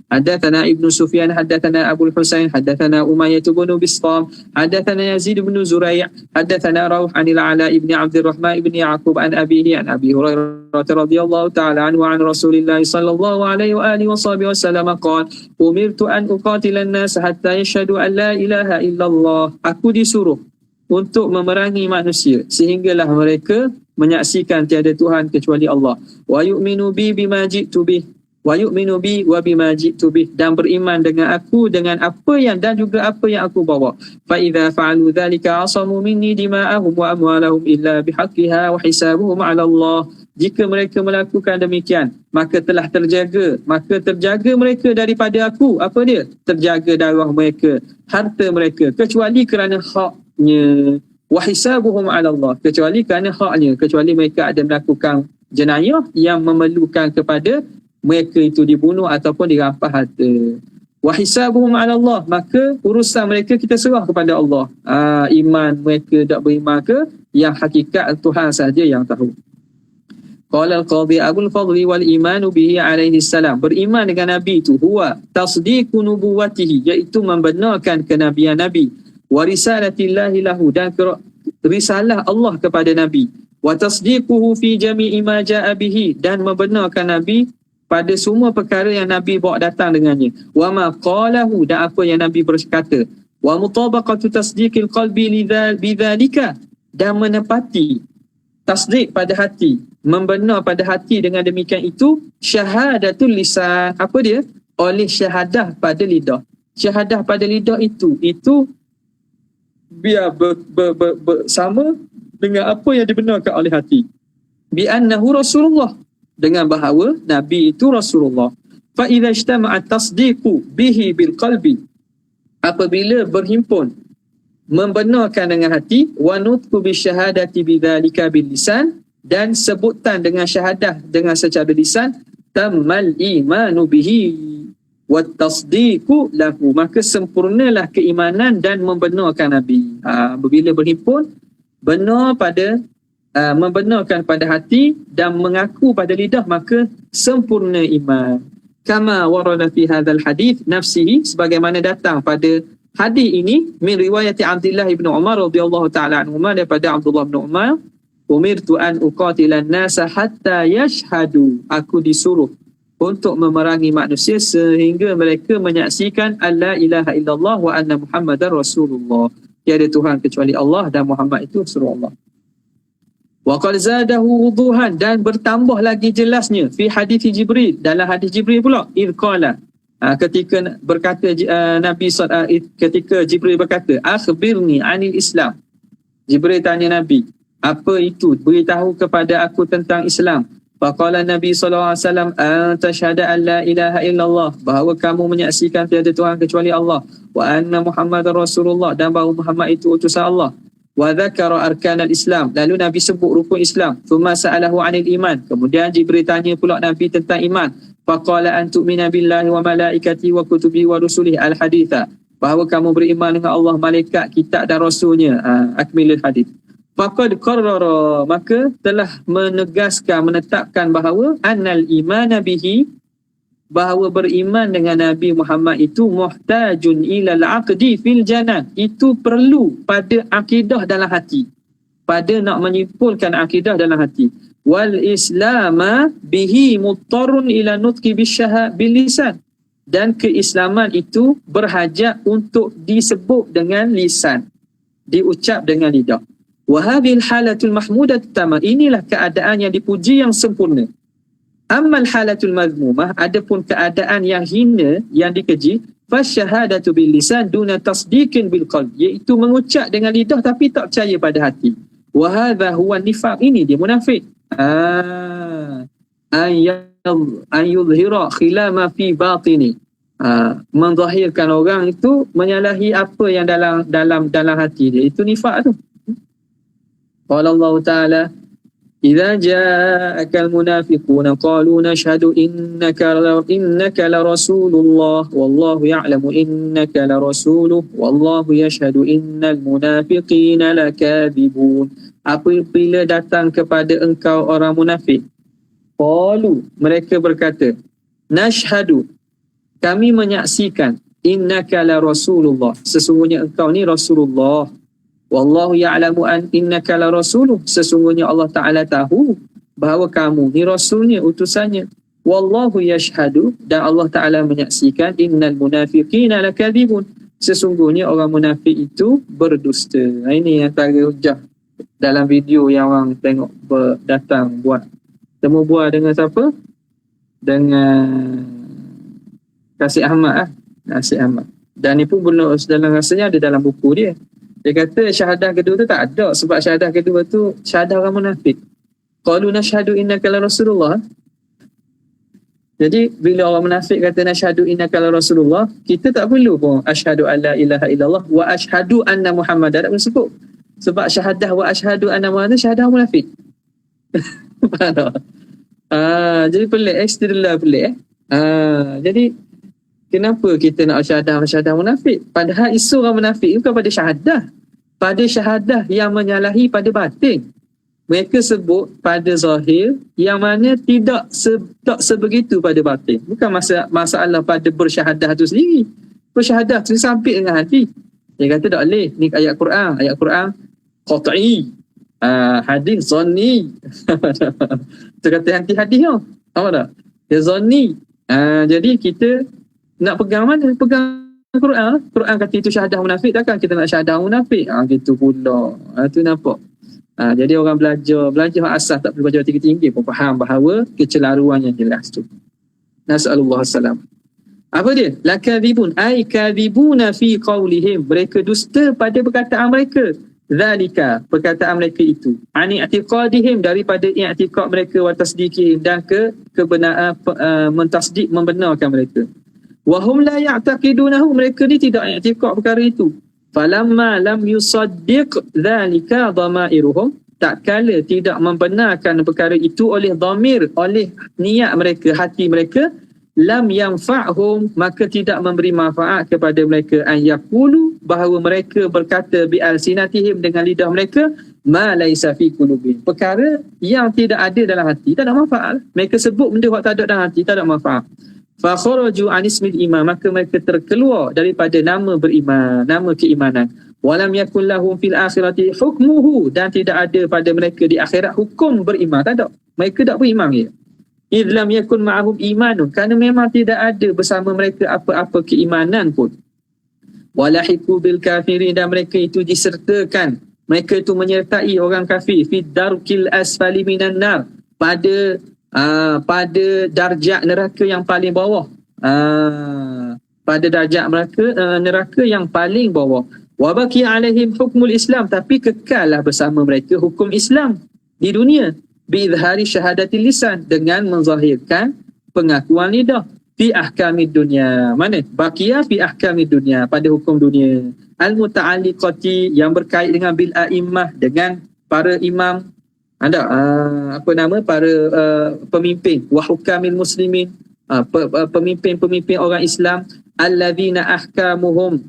حدثنا ابن سفيان حدثنا أبو الحسين حدثنا أمية بن بسطام حدثنا يزيد بن زريع حدثنا روح عن العلاء بن عبد الرحمن بن يعقوب عن أبيه عن أبي هريرة رضي الله تعالى عنه وعن رسول الله صلى الله عليه وآله وصحبه وسلم قال أمرت أن أقاتل الناس حتى يشهدوا أن لا إله إلا الله. Aku disuruh untuk memerangi manusia sehinggalah mereka menyaksikan tiada Tuhan kecuali Allah, wa yu'minu bi bima ji'tu bih, wa yu'minu bi wa bima ji'tu bih, dan beriman dengan aku dengan apa yang dan juga apa yang aku bawa. Fa idza fa'alu dzalika asamu minni dima'ahum wa amwalahum illa bihaqqiha wa hisabuhum 'ala Allah. Jika mereka melakukan demikian, maka terjaga mereka daripada aku, apa dia? Terjaga darah mereka, harta mereka, kecuali kerana haknya, wa hisabuhum 'ala Allah, kecuali kerana haknya, kecuali mereka ada melakukan jenayah yang memerlukan kepada mereka itu dibunuh ataupun dirampas harta. Wa hisabuhum 'ala Allah, maka urusan mereka kita serah kepada Allah. Iman mereka tak beriman ke, yang hakikat Tuhan saja yang tahu. Qala al-Qadhi Abul Fadli wal imanu bihi alaihi salam, beriman dengan Nabi itu huwa tasdiqu nubuwatihi, iaitu membenarkan kenabian Nabi, wa risalatillahi lahu, dan risalah Allah kepada Nabi, wa tasdiquhu fi jami'i ma ja'a bihi, dan membenarkan Nabi pada semua perkara yang Nabi bawa datang dengannya, wa ma qalahu, dan apa yang Nabi berkata, wa mutabaqatu tasdiqil qalbi bidzalika, dan menepati tasdik pada hati, membenar pada hati dengan demikian itu, syahadatul lisan, apa dia? Oleh syahadah pada lidah. Syahadah pada lidah itu biar bersama dengan apa yang dibenarkan oleh hati. Bi annahu Rasulullah, dengan bahawa Nabi itu Rasulullah. Fa idza ijtama'a tasdiqu bihi bil qalbi, apabila berhimpun membenarkan dengan hati, wa nutqu bi syahadati bidzalika bil lisan, dan sebutan dengan syahadah dengan secara lisan, tamal imanu bihi wa tasdiqu lahu, maka sempurnalah keimanan dan membenarkan Nabi. Apabila berhimpun benar pada membenarkan pada hati dan mengaku pada lidah, maka sempurna iman. Kama warada fi hadzal hadits nafsihi, sebagaimana datang pada hadis ini, min riwayat Abdullah bin Umar radhiyallahu taala anhu, daripada Abdullah bin Umar, umirtu an uqatilan nasa hatta yashhadu, aku disuruh untuk memerangi manusia sehingga mereka menyaksikan alla ilaha illallah wa anna muhammadar rasulullah, tiada Tuhan kecuali Allah dan Muhammad itu Rasulullah. Wa qad zadahu wuduhan, dan bertambah lagi jelasnya fi hadis Jibril, dalam hadis Jibril pula, id qala, ketika berkata ketika Jibril berkata, akhbirni anil Islam, Jibril tanya Nabi, apa itu, beritahu kepada aku tentang Islam. Faqala Nabi SAW, antashhadu an la ilaha illallah, bahawa kamu menyaksikan tiada Tuhan kecuali Allah, wa anna Muhammadar Rasulullah, dan bahawa Muhammad itu utusan Allah, wa dzakara arkanal Islam, lalu Nabi sebut rukun Islam. Thumma sa'alahu anil iman, kemudian Jibril tanya pula Nabi tentang iman. Faqala an tu'mina billahi wa malaikatihi wa kutubihi wa rusulihi al-haditha, bahawa kamu beriman dengan Allah, malaikat, kitab dan rasulnya. Akmilul hadith. Faqad qarrara, maka telah menegaskan, menetapkan bahawa annal imana bihi, bahawa beriman dengan Nabi Muhammad itu muhtajun ilal aqdi fil janan, itu perlu pada akidah dalam hati, pada nak menyimpulkan akidah dalam hati. Wal islama bihi muttarun ila nutqi bil lisan, dan keislaman itu berhajat untuk disebut dengan lisan, diucap dengan lidah. Wa hadhil halatul mahmudah tama, inilah keadaan yang dipuji yang sempurna. Ammal halatul mazmumah, adapun keadaan yang hina, yang dikeji, fasyahadatu bil lisan duna tasdiqin bil qalb, iaitu mengucap dengan lidah tapi tak percaya pada hati. Wa hadha huwa nifaq, ini dia munafik. An yudhira khilama fi batini, menzahirkan orang itu menyalahi apa yang dalam hati dia, itu nifaq tu. Qala Allah Ta'ala, idza ja'akal munafiquna qalu nashhadu innaka la rasulullah wallahu ya'lamu innaka la rasuluh wallahu yashhadu innal munafiqina lakadzibun. Apabila datang kepada engkau orang munafik, qalu, mereka berkata, nashhadu, kami menyaksikan, innaka la rasulullah, sesungguhnya engkau ni Rasulullah, wallahu ya'lamu innaka la rasuluh, sesungguhnya Allah Ta'ala tahu bahawa kamu ni rasulnya, utusannya. Wallahu yashhadu, dan Allah Ta'ala menyaksikan, innal munafiqina lakadzibun, sesungguhnya orang munafik itu berdusta. Ini antara hujah dalam video yang orang tengok datang buat temu bual dengan siapa? Dengan Kasih Ahmad. Kasih Ahmad. Dan ni pun dalam rasanya ada dalam buku dia. Dia kata syahadah kedua tu tak ada, sebab syahadah kedua tu syahadah orang munafik. Qalu nashhadu innaka la rasulullah. Jadi bila orang munafik kata nashhadu innaka la rasulullah, kita tak perlu pun asyhadu alla ilaha illallah wa asyhadu anna muhammadar, tak perlu sebut. Sebab syahadah wa asyhadu anna Muhammadan syahadah munafik. Faham tak? Jadi pelik, istidlal pelik. Jadi kenapa kita nak syahadah munafik? Padahal isu orang munafik bukan pada syahadah. Pada syahadah yang menyalahi pada batin. Mereka sebut pada zahir yang mana tidak sebegitu pada batin. Bukan masalah pada bersyahadah tu sendiri. Bersyahadah tu sampai dengan hati. Dia kata tak boleh. Ni ayat Quran. Ayat Quran qat'i. Hadis zanni. Dia kata anti hadis tau. Tahu tak? Dia zanni. Jadi kita nak pegang mana? Pegang Quran. Quran kata itu syahadah munafik. Takkan kita nak syahadah munafik? Gitu pula. Tu nampak. Jadi orang belajar asas tak perlu belajar tinggi-tinggi pun faham bahawa kecelaruan yang jelas tu. Nasallallahu salam. Apa dia? Lakadzibun ay kadzibuna fi qaulihim. Mereka dusta pada perkataan mereka. Zalika, perkataan mereka itu. Ani i'tiqadihim, daripada i'tiqad mereka wa tasdiqihim, dan kebenaran mentasdik, membenarkan mereka. Wa hum la ya'taqidunahu, mereka ni tidak i'tiqad perkara itu. Falamma lam yusaddiq dhalika dhamairuhum, tak kala tidak membenarkan perkara itu oleh dhamir, oleh niat mereka, hati mereka, lam yanfa'hum, maka tidak memberi manfaat kepada mereka, an yaqulu, bahawa mereka berkata bi alsinatihim, dengan lidah mereka, ma laisa fi qulubihim, perkara yang tidak ada dalam hati, tak ada manfaat. Mereka sebut benda yang tak ada dalam hati, tak ada manfaat. Fa kharaju an ismil iman, maka mereka terkeluar daripada nama beriman, nama keimanan. Walam yakul lahum fil akhirati hukmuhu, dan tidak ada pada mereka di akhirat hukum beriman, tak ada. Mereka tak beriman ya. Idh lam yakun ma'ahum imanun, kerana memang tidak ada bersama mereka apa-apa keimanan pun. Walahiku bil kafirin, dan mereka itu disertakan, mereka itu menyertai orang kafir, fi darkil asfali minan nar, pada darjat neraka yang paling bawah. Pada darjat neraka yang paling bawah. Wa baqi alaihim hukmul Islam, tapi kekallah bersama mereka hukum Islam di dunia, bi izhari syahadatil lisan, dengan menzahirkan pengakuan lidah, fi ahkamid dunya. Mana? Baqiya fi ahkamid dunya, pada hukum dunia. Al muta'alliqati, yang berkait dengan bil a'immah, dengan para imam, ada para pemimpin, wa hukamil muslimin, pemimpin-pemimpin orang Islam, alladzina ahkamuhum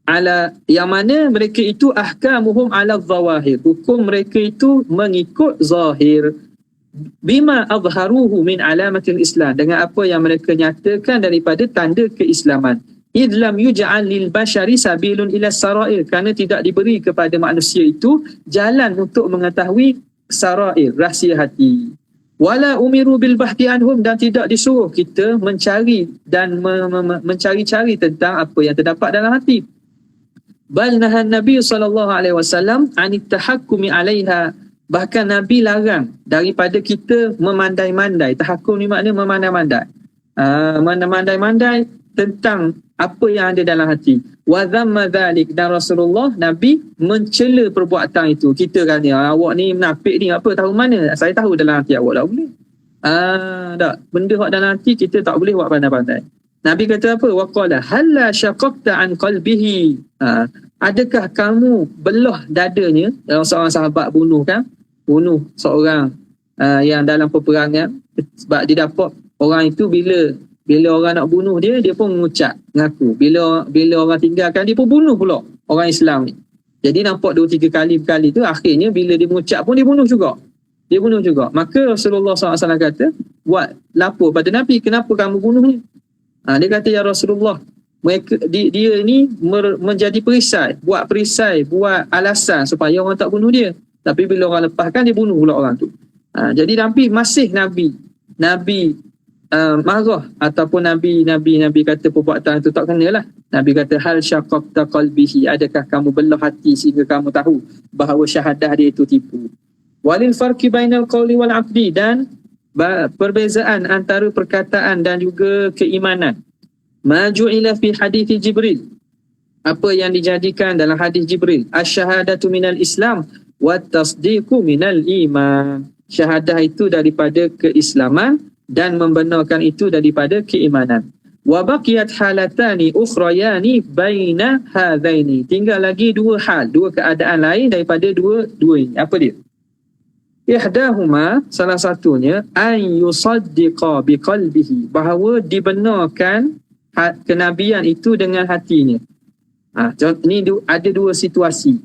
ala, yang mana mereka itu ahkamuhum ala zawahir, hukum mereka itu mengikut zahir, bima azharuhu min alamatil Islam, dengan apa yang mereka nyatakan daripada tanda keislaman. Idh lam yuj'al lil bashari sabilun ila sarair, kerana tidak diberi kepada manusia itu jalan untuk mengetahui sarair, rahsia hati. Wala umiru bil bahthi anhum, dan tidak disuruh kita mencari dan mencari-cari tentang apa yang terdapat dalam hati. Bal nahan Nabi SAW anit tahakkumi alaiha, bahkan Nabi larang daripada kita memandai-mandai. Tahakkum ni makna memandai-mandai. Memandai-mandai tentang apa yang ada dalam hati. Wa dhamma dhalik, dan Rasulullah Nabi mencela perbuatan itu. Kita kan ni, awak ni menafik ni, apa tahu mana? Saya tahu dalam hati awak, tak boleh. Tak, benda hak dalam hati kita tak boleh buat pandai-pandai. Nabi kata apa? Wa qala halla syaqaqta an qalbihi, adakah kamu belah dadanya? Seorang sahabat bunuh seorang yang dalam peperangan, sebab dia dapat orang itu bila orang nak bunuh dia pun mengucap, mengaku. Bila orang tinggalkan, dia pun bunuh pula orang Islam ni. Jadi nampak 2-3 kali tu, akhirnya bila dia mengucap pun dia bunuh juga. Maka Rasulullah SAW kata, buat lapor pada Nabi, kenapa kamu bunuhnya? Dia kata, ya Rasulullah, dia ni menjadi perisai, buat alasan supaya orang tak bunuh dia. Tapi bila orang lepaskan, dia bunuh pula orang tu. Jadi Nabi marah, ataupun Nabi kata perbuatan itu tak kenalah. Nabi kata hal syaqaqta qalbihi, adakah kamu belah hati sehingga kamu tahu bahawa syahadah dia itu tipu. Walil farqi bainal qawli wal aqdi, dan perbezaan antara perkataan dan juga keimanan. Ma ju'ila fi hadits Jibril, apa yang dijadikan dalam hadis Jibril, asyhadatu minal Islam wa tasdiqu minal iman, syahadah itu daripada keislaman dan membenarkan itu daripada keimanan. Wa baqiyat halatani ukhrayani baina hadaini. Tinggal lagi dua hal, dua keadaan lain daripada dua ini. Apa dia? Ihdahuma, salah satunya an yusaddiqa biqalbihi, bahawa dibenarkan kenabian itu dengan hatinya. Ini ada dua situasi.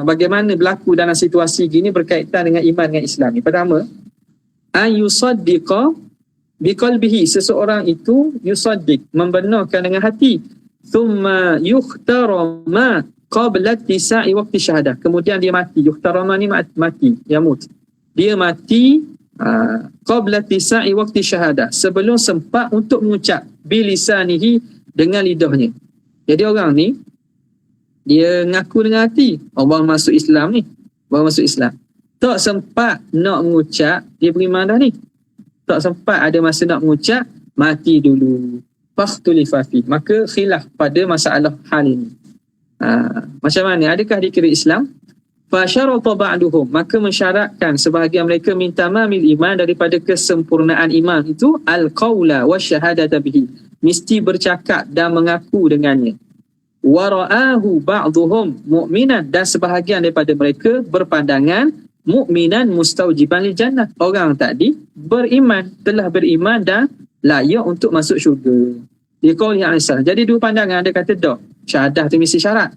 Bagaimana berlaku dalam situasi gini berkaitan dengan iman dengan Islam ni. Pertama, an yusaddiqa biqalbihi, seseorang itu yusaddiq, membenarkan dengan hati, thumma yukhtarama qabla tisa'i waqti syahadah, kemudian dia mati. Yukhtarama ni mati, yamut, dia mati qabla tisa'i waqti syahadah, sebelum sempat untuk mengucap bilisanihi, dengan lidahnya. Jadi orang ni dia ngaku dengan hati orang masuk Islam ni, baru masuk Islam, tak sempat nak mengucap dia beriman dah ni, tak sempat ada masa nak mengucap, mati dulu. Fakhtulifa fi, maka khilaf pada masalah hal ini. Macam mana? Adakah dikira Islam? Fasyarata ba'duhum, maka mensyaratkan sebahagian mereka min tamamil iman, daripada kesempurnaan iman itu, al-qawla wa syahadata bihi, mesti bercakap dan mengaku dengannya. Wa ra'ahu ba'duhum mu'minan, dan sebahagian daripada mereka berpandangan mukminan mustaujiban lil jannah, orang tadi beriman, telah beriman dan layak untuk masuk syurga. Dia qauli Aisyah. Jadi dua pandangan, ada kata dak, syahadah tu mesti syarat.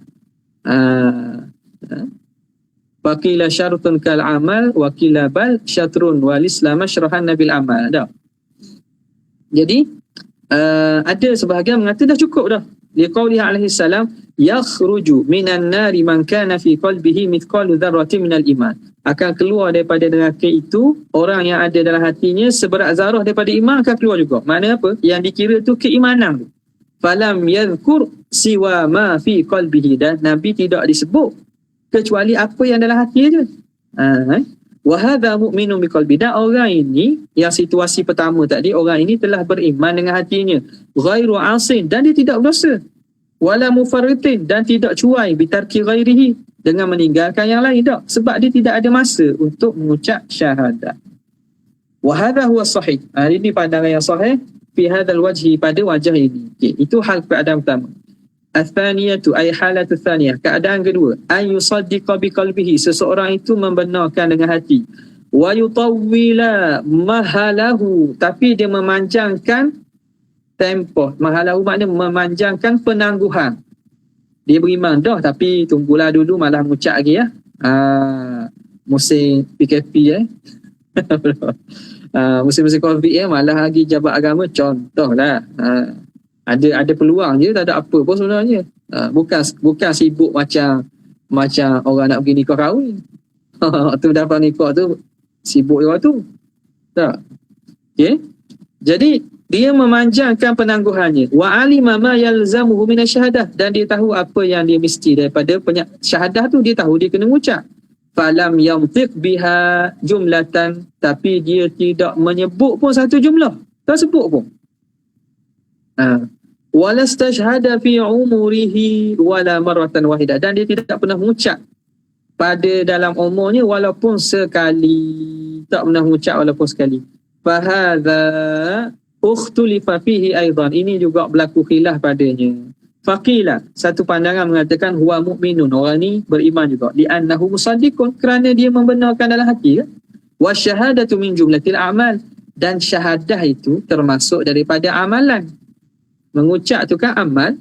Waqila syartun kal amal, waqila bal syatrun wal islam syarahan nabil amal. Dak. Jadi ada sebahagian mengata dah cukup dah. Dia qauli alaihi salam, yakhruju minan nari man kana fi qalbihi mithqalu dzarratin minal iman, akan keluar daripada neraka itu orang yang ada dalam hatinya seberat zarah daripada iman, akan keluar juga. Mana apa? Yang dikira tu keimanan tu. Falam yadhkur siwa ma fi qalbihi, dan Nabi tidak disebut kecuali apa yang dalam hati je. Wa hadha mu'minun biqalbi, dan orang ini, yang situasi pertama tadi, orang ini telah beriman dengan hatinya, ghairu asin, dan dia tidak berdosa, wala mufarritin, dan tidak cuai, bitarki ghairihi, dengan meninggalkan yang lain, tak, sebab dia tidak ada masa untuk mengucap syahadat. Wa hadha huwa sahih, ini pandangan yang sahih fi hadzal wajhi, pada wajah ini. Itu hal keadaan pertama. Athaniyatu ay halatu thaniyah, keadaan kedua, an yusaddiqa biqalbihi, seseorang itu membenarkan dengan hati, wa yutawwila mahalahu, tapi dia memanjangkan tempoh. Mahalahu maknanya memanjangkan penangguhan. Dia beriman dah, tapi tunggulah dulu, malah mengucap lagi ya. Musim PKP musim-musim COVID malah lagi jabat agama, contohlah. Ada peluang je, tak ada apa pun sebenarnya. Bukan sibuk macam orang nak pergi nikah kahwin. Tu dapat nikah tu sibuk dia tu. Tak. Okey. Jadi dia memanjangkan penangguhannya. Wa alima ma yalzamuhu min asyahadah, dan dia tahu apa yang dia mesti daripada syahadah tu, dia tahu dia kena mengucap. Falam yamtiq biha jumlatan, tapi dia tidak menyebut pun satu jumlah. Tak sebut pun. Wala stashhada fi umurihi wala marratan wahidah, dan dia tidak pernah mengucap pada dalam umurnya walaupun sekali. Tak pernah mengucap walaupun sekali. Fahadha ukhtulifa fihi aidan, ini juga berlaku khilaf padanya. Faqila, satu pandangan mengatakan huwa mu'minun, orang ni beriman juga, li'annahu musaddiqun, kerana dia membenarkan dalam hati. Wa syahadatu min jumlatil a'mal, dan syahadah itu termasuk daripada amalan. Mengucap tu kan amal.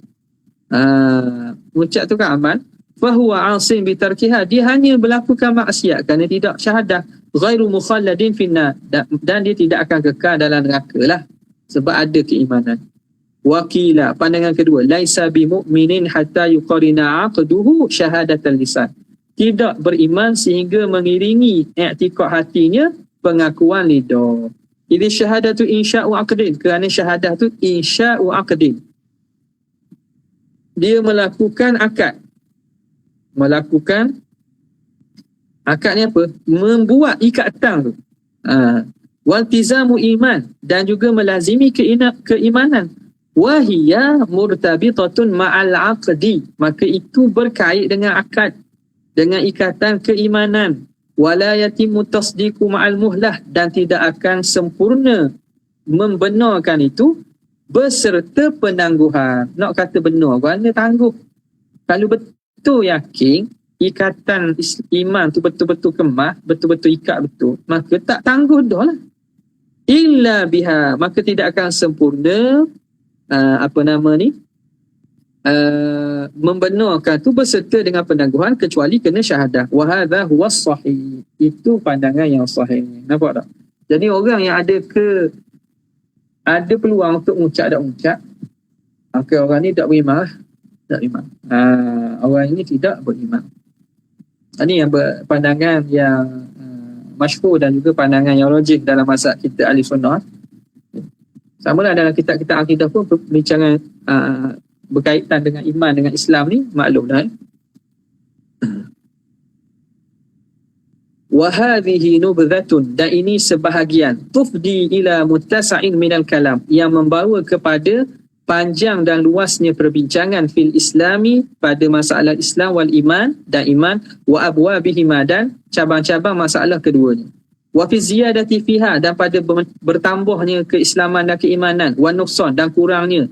Mengucap tu kan amal. Fahuwa asin bitarkiha, dia hanya melakukan maksiat kerana tidak syahadah. Ghairu mukhalladin finnar, dan dia tidak akan kekal dalam neraka lah, sebab ada keimanan. Wakila, pandangan kedua, laisa bimu'minin hatta yuqarina aqduhu syahadatal lisan, tidak beriman sehingga mengiringi i'tiqad hatinya pengakuan lidah. Jadi syahadatu insya'u aqdin, kerana syahadah tu insya'u aqdin, dia melakukan akad. Melakukan akad ni apa? Membuat ikatan tu. Waltizamu iman, dan juga melazimi keimanan. Wahiyya murtabitatun ma'al aqdi, maka itu berkait dengan akad, dengan ikatan keimanan. Wala yatimmu tasdiqu ma'al muhlah, dan tidak akan sempurna membenarkan itu beserta penangguhan. Nak kata benar, kerana tangguh. Kalau betul yakin ikatan iman tu betul-betul kemah, betul-betul ikat betul, maka tak tangguh dah lah. Illa biha, maka tidak akan sempurna membenarkan tu beserta dengan penangguhan kecuali kena syahadah. Wa hadha huwa sahih. Itu pandangan yang sahih. Nampak tak? Jadi orang yang ada peluang untuk ucap dan ucap, maka orang ni tak beriman lah. Tak beriman. Orang ini tidak beriman. Ini yang pandangan yang masyhur dan juga pandangan yang logik dalam mazhab kita ahli sunnah. Sama lah dalam kitab-kitab akidah pun perbincangan berkaitan dengan iman dengan Islam ni maklum dah. Wa hadhihi nubdhatun, dan ini sebahagian tufdi ila muttasa'in minal kalam, yang membawa kepada panjang dan luasnya perbincangan fil islami pada masalah Islam wal iman dan iman, wa abwabihima, dan cabang-cabang masalah keduanya, wa fi ziyadati fiha, dan pada bertambahnya keislaman dan keimanan, wa nuqsan, dan kurangnya.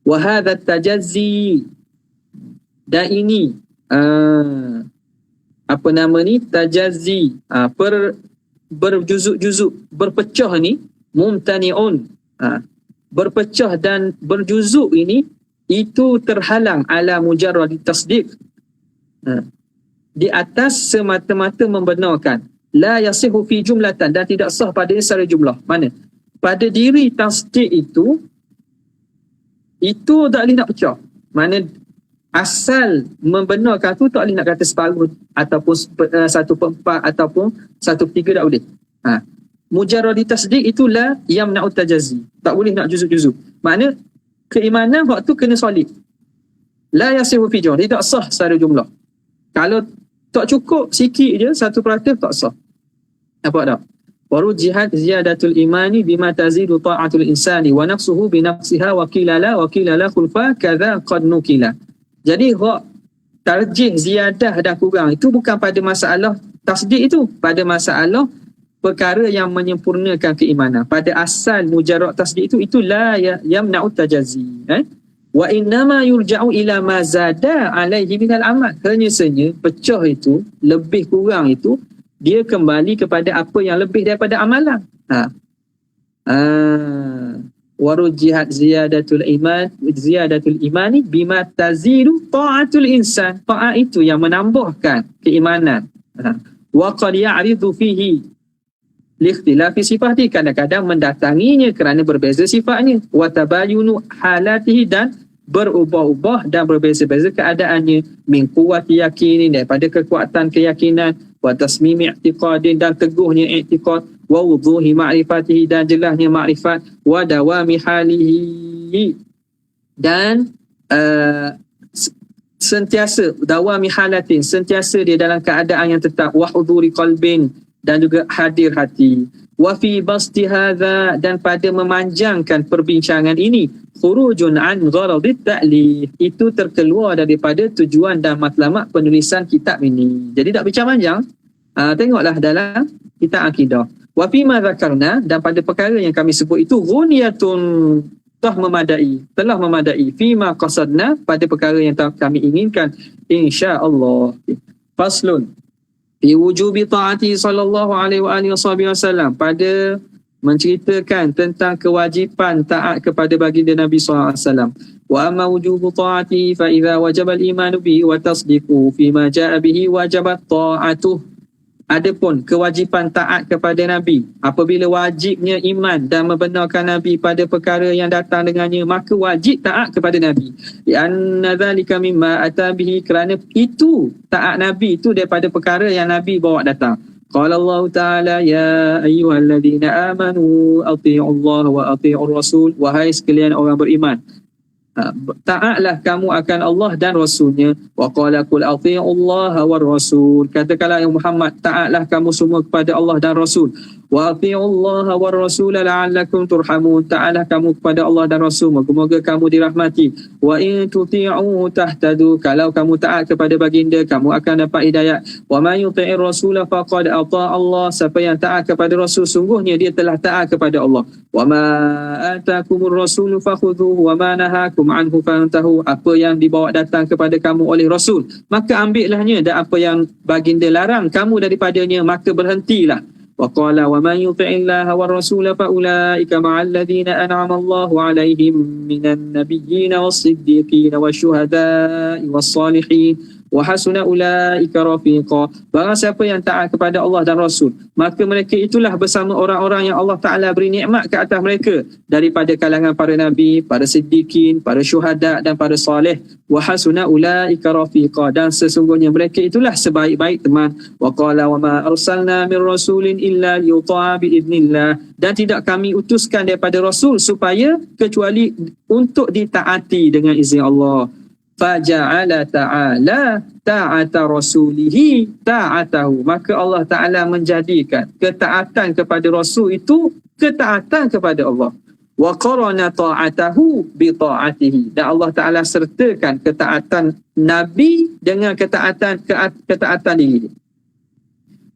Wa hadha tajazzi, dan ini tajazzi, berjuzuk-juzuk, berpecah ni, mumtani'un, berpecah dan berjuzuk ini, itu terhalang ala mujarrad tasdiq, di atas semata-mata membenarkan, la yasihu fi jumlatan, dan tidak sah padanya secara jumlah. Mana? Pada diri tasdiq itu tak boleh nak pecah. Mana asal membenarkan tu tak boleh nak kata separuh ataupun 1/4 ataupun 1/3, tak boleh. Mujarrad tasdiq itulah yang yamna'u tajazzi. Tak boleh nak juzuk-juzuk. Makna keimanan waktu kena solid. La yasihu fi jumlah, tidak sah secara jumlah. Kalau tak cukup sikit je 1% tak sah. Nampak tak? Warujihat ziyadatul imani bima tazidu ta'atul insani wa naqsuhu bi naqsiha wa qila la khulfa kadza qad nukila. Jadi tarjih ziyadah dan kurang itu bukan pada masalah tasdik, itu pada masalah perkara yang menyempurnakan keimanan. Pada asal mujarrad tasdik itu la yamna'u tajazzi. Wa innama yurja'u ila ma zada alaihi minal amal. Hanya saja pecah itu, lebih kurang itu, dia kembali kepada apa yang lebih daripada amalan. Warujihat ziyadatul imani bima tazidu ta'atul insan. Ta'at itu yang menambahkan keimanan. Wa qad ya'ridu fihi liikhtilafi sifatihi, kadang-kadang mendatanginya kerana berbeza sifatnya. Wa tabayunu halatihi, dan berubah-ubah dan berbeza-beza keadaannya. Min quwwati yakinin, daripada kekuatan keyakinan, wa tasmimi i'tiqadin, dan teguhnya i'tiqad, wa wuduhi ma'rifatihi, dan jelasnya ma'rifat, wa dawami halihi, dan sentiasa dawami halatin, sentiasa dia dalam keadaan yang tetap, wa huduri qalbin, dan juga hadir hati, wa fi basti hadza, dan pada memanjangkan perbincangan ini, khurujun an gharadit ta'lif, itu terkeluar daripada tujuan dan matlamat penulisan kitab ini. Jadi tak bincang panjang, tengoklah dalam kitab akidah. Wa fi ma zakarna, dan pada perkara yang kami sebut itu, ghunyatun, telah memadai fi ma qasadna, pada perkara yang kami inginkan, insya-Allah. Faslun fi wujubi ta'ati sallallahu alaihi wasallam, pada menceritakan tentang kewajipan taat kepada baginda Nabi SAW. Wa amma wujubu ta'ati fa idza wajaba al-imanu bihi wa tasdiqu fi ma jaa bihi wajabat ta'atuh. Adapun kewajipan taat kepada Nabi, apabila wajibnya iman dan membenarkan Nabi pada perkara yang datang dengannya, maka wajib taat kepada Nabi. Li'anna dzalika mimma ata bihi, kerana itu taat Nabi itu daripada perkara yang Nabi bawa datang. Qala Allah Ta'ala, ya ayyuhalladzina amanu atii'u Allah wa atii'ur rasul, wahai sekalian orang beriman, taatlah kamu akan Allah dan Rasulnya. Wa qala qul athi'ullaha war rasul, katakanlah ya Muhammad, taatlah kamu semua kepada Allah dan Rasul. Wa athi'ullaha war rasul la'allakum turhamun, taatlah kamu kepada Allah dan Rasul, moga-moga kamu dirahmati. Wa in tuti'u tahtadu, kalau kamu taat kepada baginda kamu akan dapat hidayah. Wa man yuti'ir rasul faqad ata Allah, siapa yang taat kepada Rasul sungguhnya dia telah taat kepada Allah. Wa ma atakumur rasul fakhudhuhu wa ma nahakum anhu fantahu, apa yang dibawa datang kepada kamu oleh Rasul maka ambilahnya, dan apa yang baginda larang kamu daripadanya maka berhentilah. Wa qala wa man yuti'illaha war rasul fa ulaika ma'al ladzina an'ama Allahu 'alaihim minan nabiyyin was-siddiqin wasyuhada'i was-salihin wa hasuna ulaika rafiqa. Barang siapa yang taat kepada Allah dan Rasul maka mereka itulah bersama orang-orang yang Allah Ta'ala beri nikmat ke atas mereka daripada kalangan para nabi, para siddiqin, para syuhada dan para salih. Wa hasuna ulaika rafiqa, dan sesungguhnya mereka itulah sebaik-baik teman. Wa qala wa ma arsalna min rasulin illa liyuta'a bi idznillah, dan tidak kami utuskan daripada Rasul supaya kecuali untuk ditaati dengan izin Allah. Faja'ala ta'ala ta'ata rasulihi ta'atahu, maka Allah Ta'ala menjadikan ketaatan kepada Rasul itu ketaatan kepada Allah. Wa qarana ta'atahu bi ta'atihi, dan Allah Ta'ala sertakan ketaatan Nabi dengan ketaatan diri.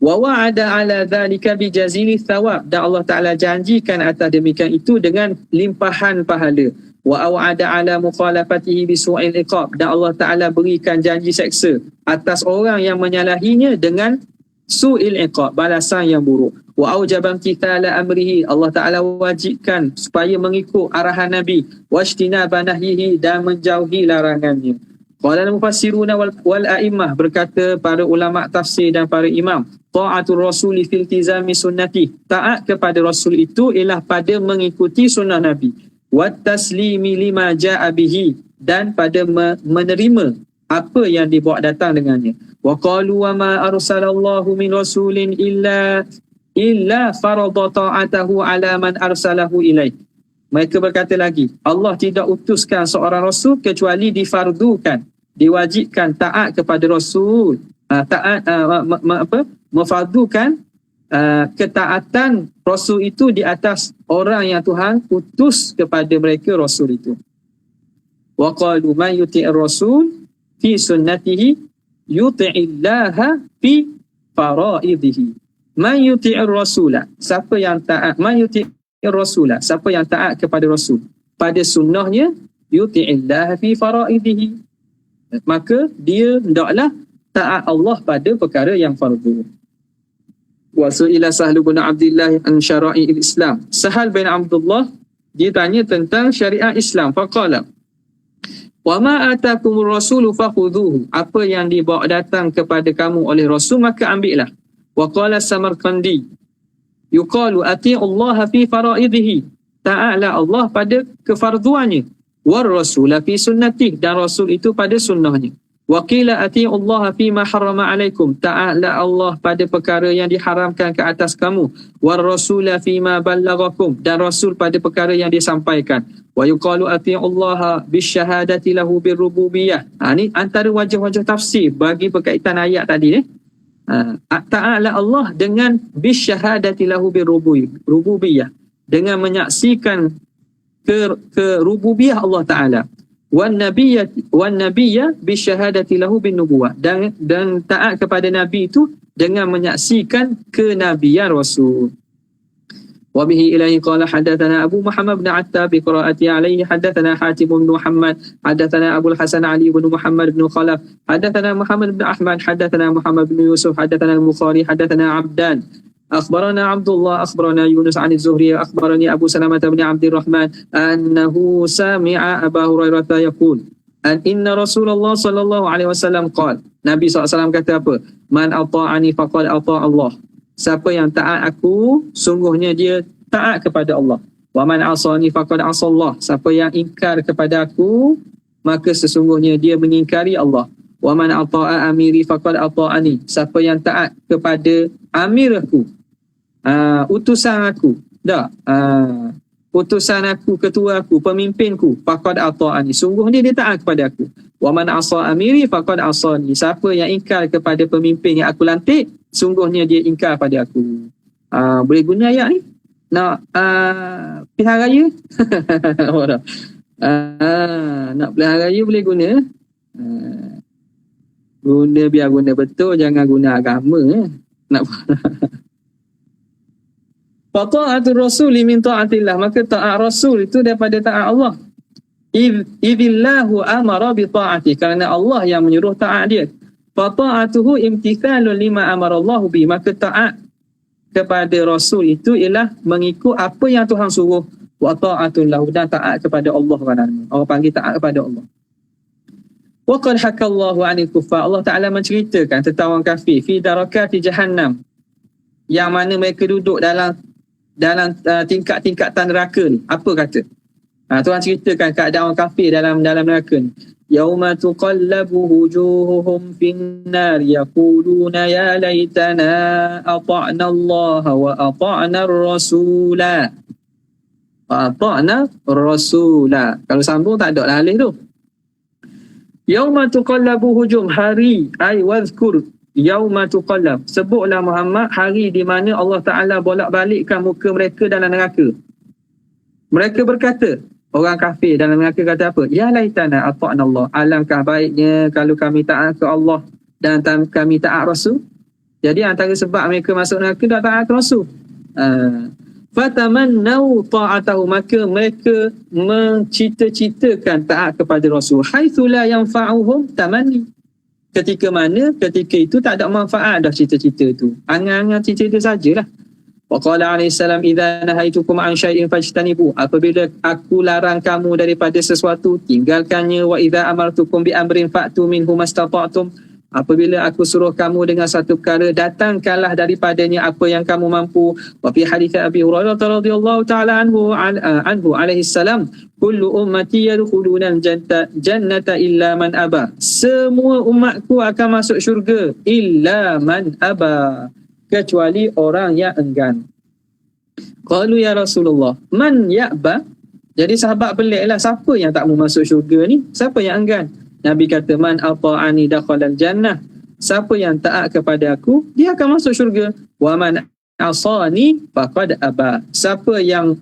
Wa wa'ada ala dhalika bi jazili thawab, dan Allah Ta'ala janjikan atas demikian itu dengan limpahan pahala. Wa aw'ada ala mukhalafatihi bi su'il iqab, dan Allah Ta'ala berikan janji seksa atas orang yang menyalahinya dengan su'il iqab, balasan yang buruk. Wa aujaba imtithala amrihi, Allah Ta'ala wajibkan supaya mengikut arahan Nabi, wajtinaba nahyihi, dan menjauhi larangannya. Qala al-mufassiruna wal a'immah, berkata para ulama tafsir dan para imam, ta'atul rasuli fil iltizami sunnati, taat kepada Rasul itu ialah pada mengikuti sunnah Nabi. Wat taslimi lima ja'a bihi, dan pada menerima apa yang dibawa datang dengannya. Wa qalu wa ma arsalallahu min rasulin illa farada ta'atahu ala man arsalahu ilaih. Mereka berkata lagi, Allah tidak utuskan seorang rasul kecuali difardukan, diwajibkan taat kepada Rasul, memfardukan ketaatan Rasul itu di atas orang yang Tuhan utus kepada mereka Rasul itu. Wa qalu man yuti'ir rasul fi sunnatihi yuti'illaha fi faraidihi. Man yuti'ir rasula, siapa yang taat, man yuti'ir rasula, siapa yang taat kepada Rasul pada sunnahnya, yuti'illaha fi faraidihi, maka dia hendaklah taat Allah pada perkara yang fardu. Wa su'ila Sahal bin Abdullah an syara'il Islam. Sahal bin Abdullah ditanya tentang syariat Islam. Faqala wa ma atakumur rasulu fakhudhuhu, apa yang dibawa datang kepada kamu oleh Rasul maka ambillah. Wa qala Samarqandi yuqalu ati'ullaha fi faraidihi, taatlah Allah pada kefarduannya, war rasula fi sunnatihi, dan Rasul itu pada sunnahnya. Wa qila ati'ullaha fi ma harrama alaikum, taatlah Allah pada perkara yang diharamkan ke atas kamu, war rasula fi ma ballaghakum, dan Rasul pada perkara yang disampaikan. Wa yuqalu ati'ullaha bisyahadati lahu birrububiyah. Ini antara wajah-wajah tafsir bagi berkaitan ayat tadi ni. Taatlah Allah dengan bisyahadati lahu birrububiyah, dengan menyaksikan ke rububiyah Allah Taala. Wan nabiyya bisyahadati lahu bin nubuwah, dan taat kepada nabi itu dengan menyaksikan kenabian Rasul. Wa bihi ilahi qala hadatsana Abu Muhammad bin Attab bi qiraati alayhi hadatsana Hatim bin Muhammad hadatsana Abu Hasan Ali bin Muhammad bin Khalaf hadatsana Muhammad bin Ahmad hadatsana Muhammad bin Yusuf hadatsana Al-Bukhari hadatsana Abdan أخبرنا عبد الله أخبرنا يونس عن الزهري أخبرني أبو سلمة بن عبد الرحمن أنه سمع أبا هريرة يقول إن رسول الله صلى الله عليه وسلم قال, Nabi SAW kata apa? Man ata'ani faqad ata' Allah, siapa yang taat aku sungguhnya dia taat kepada Allah. Wa man asani faqad asa Allah, siapa yang ingkar kepada aku maka sesungguhnya dia mengingkari Allah. Wa man ata'a amiri faqad ata'ani, siapa yang taat kepada amir aku, utusan aku, utusan aku, ketua aku, pemimpinku, faqad ata'ani, sungguhnya dia taat kepada aku. Wa man asa amiri faqad asani, siapa yang ingkar kepada pemimpin yang aku lantik, sungguhnya dia ingkar pada aku. Boleh guna ayat ni nak pilihan raya. Nak pilihan raya boleh guna. Guna biar guna betul, jangan guna agama. Nak Fata'atul rasuli min ta'atillah, maka ta'at rasul itu daripada ta'at Allah. Idillahu amara bi ta'ati, kerana Allah yang menyuruh ta'at dia. Fata'atuhu imtithalun lima amara Allah bi, maka ta'at kepada rasul itu ialah mengikut apa yang Tuhan suruh. Wa ta'atul lahu, dan ta'at kepada Allah kan. Orang panggil ta'at kepada Allah. Wa qad hakallahu 'anil kuffar, Allah Taala menceritakan tentang orang kafir fi darakati jahannam, yang mana mereka duduk dalam tingkat-tingkatan neraka ni. Apa kata? Tuhan ceritakan keadaan orang kafir dalam neraka ni. Yauma tuqallabu wujuhuhum fin-nar yaquluna ya laitana ata'na Allah wa ata'na ar-rasula. Ata'na ar-rasula. Kalau sambung tak ada lah alih tu. Yauma tuqallabu hujum, hari ai wadhkur yauma tuqallab, sebutlah Muhammad hari di mana Allah Ta'ala bolak-balikkan muka mereka dalam neraka. Mereka berkata, orang kafir dalam neraka kata apa? Ya laitana ata'na Allah, alangkah baiknya kalau kami taat ke Allah dan kami taat Rasul. Jadi antara sebab mereka masuk neraka dah taat ke Rasul. Fatamannau ta'atahu, maka mereka mencita-citakan taat kepada Rasul. Haitsu la yanfa'uhum tamanni, ketika itu tak ada manfaat dah cita-cita tu. Angan-angan cita-cita sajalah. Wa qala alaihi salam idza nahaitukum an syai'in fajtanibu, apabila aku larang kamu daripada sesuatu, tinggalkannya. Wa idza amartukum bi amrin fa'tu minhu mastata'tum, apabila aku suruh kamu dengan satu perkara, datangkanlah daripadanya apa yang kamu mampu. Wa fi hadits Abi Hurairah radhiyallahu ta'ala anhu alaihi salam, kullu ummati yadkhuluna al-jannata illa man aba, semua umatku akan masuk syurga illa man aba, kecuali orang yang enggan. Qalu ya Rasulullah man ya'ba, jadi sahabat peliklah, siapa yang tak mau masuk syurga ni, siapa yang enggan? Nabi kata man ata'ani dakhalal jannah, siapa yang taat kepada aku dia akan masuk syurga. Wa man asani faqad aba, siapa yang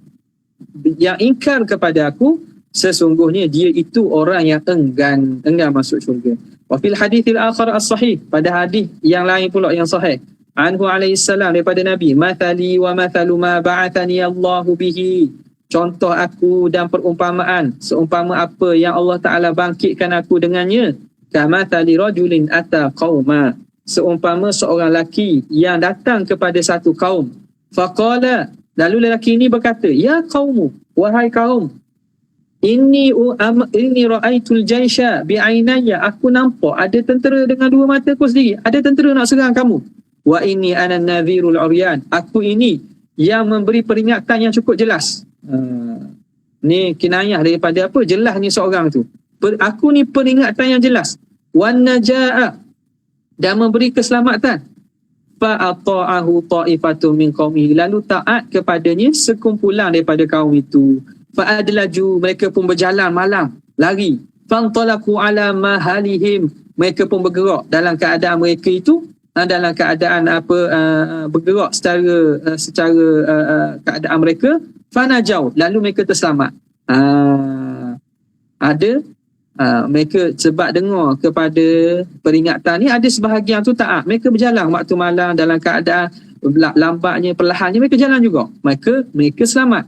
ingkar kepada aku, sesungguhnya dia itu orang yang enggan masuk syurga. Wa fil hadithil akhar as-sahih, pada hadis yang lain pula yang sahih, anhu alaihi salam, daripada Nabi, mathali wa mathalu ma ba'athani Allahu bihi, contoh aku dan perumpamaan seumpama apa yang Allah Ta'ala bangkitkan aku dengannya, kamathali rajulin ata qauma, seumpama seorang lelaki yang datang kepada satu kaum. Faqala, lalu lelaki ini berkata, ya qaumu, wahai kaum, inni ra'aitul jaisha bi'ainaya, aku nampak ada tentera dengan dua mataku sendiri, ada tentera nak serang kamu. Wa inni ana nadhirul uryan, aku ini yang memberi peringatan yang cukup jelas. Ni kinayah daripada apa? Jelas ni seorang tu. Aku ni peringatan yang jelas. Wan najaa, dan memberi keselamatan. Fa ata'ahu ta'ifatu min qaumihi, lalu taat kepadanya sekumpulan daripada kaum itu. Fa adlaju, mereka pun berjalan malam, lari. Fantalaqu ala mahalihim, mereka pun bergerak dalam keadaan mereka itu, dalam keadaan bergerak secara keadaan mereka. Fanajau, lalu mereka terselamat. Mereka sebab dengar kepada peringatan ni, ada sebahagian tu taat, mereka berjalan waktu malam dalam keadaan lambatnya, perlahannya mereka jalan juga, mereka selamat.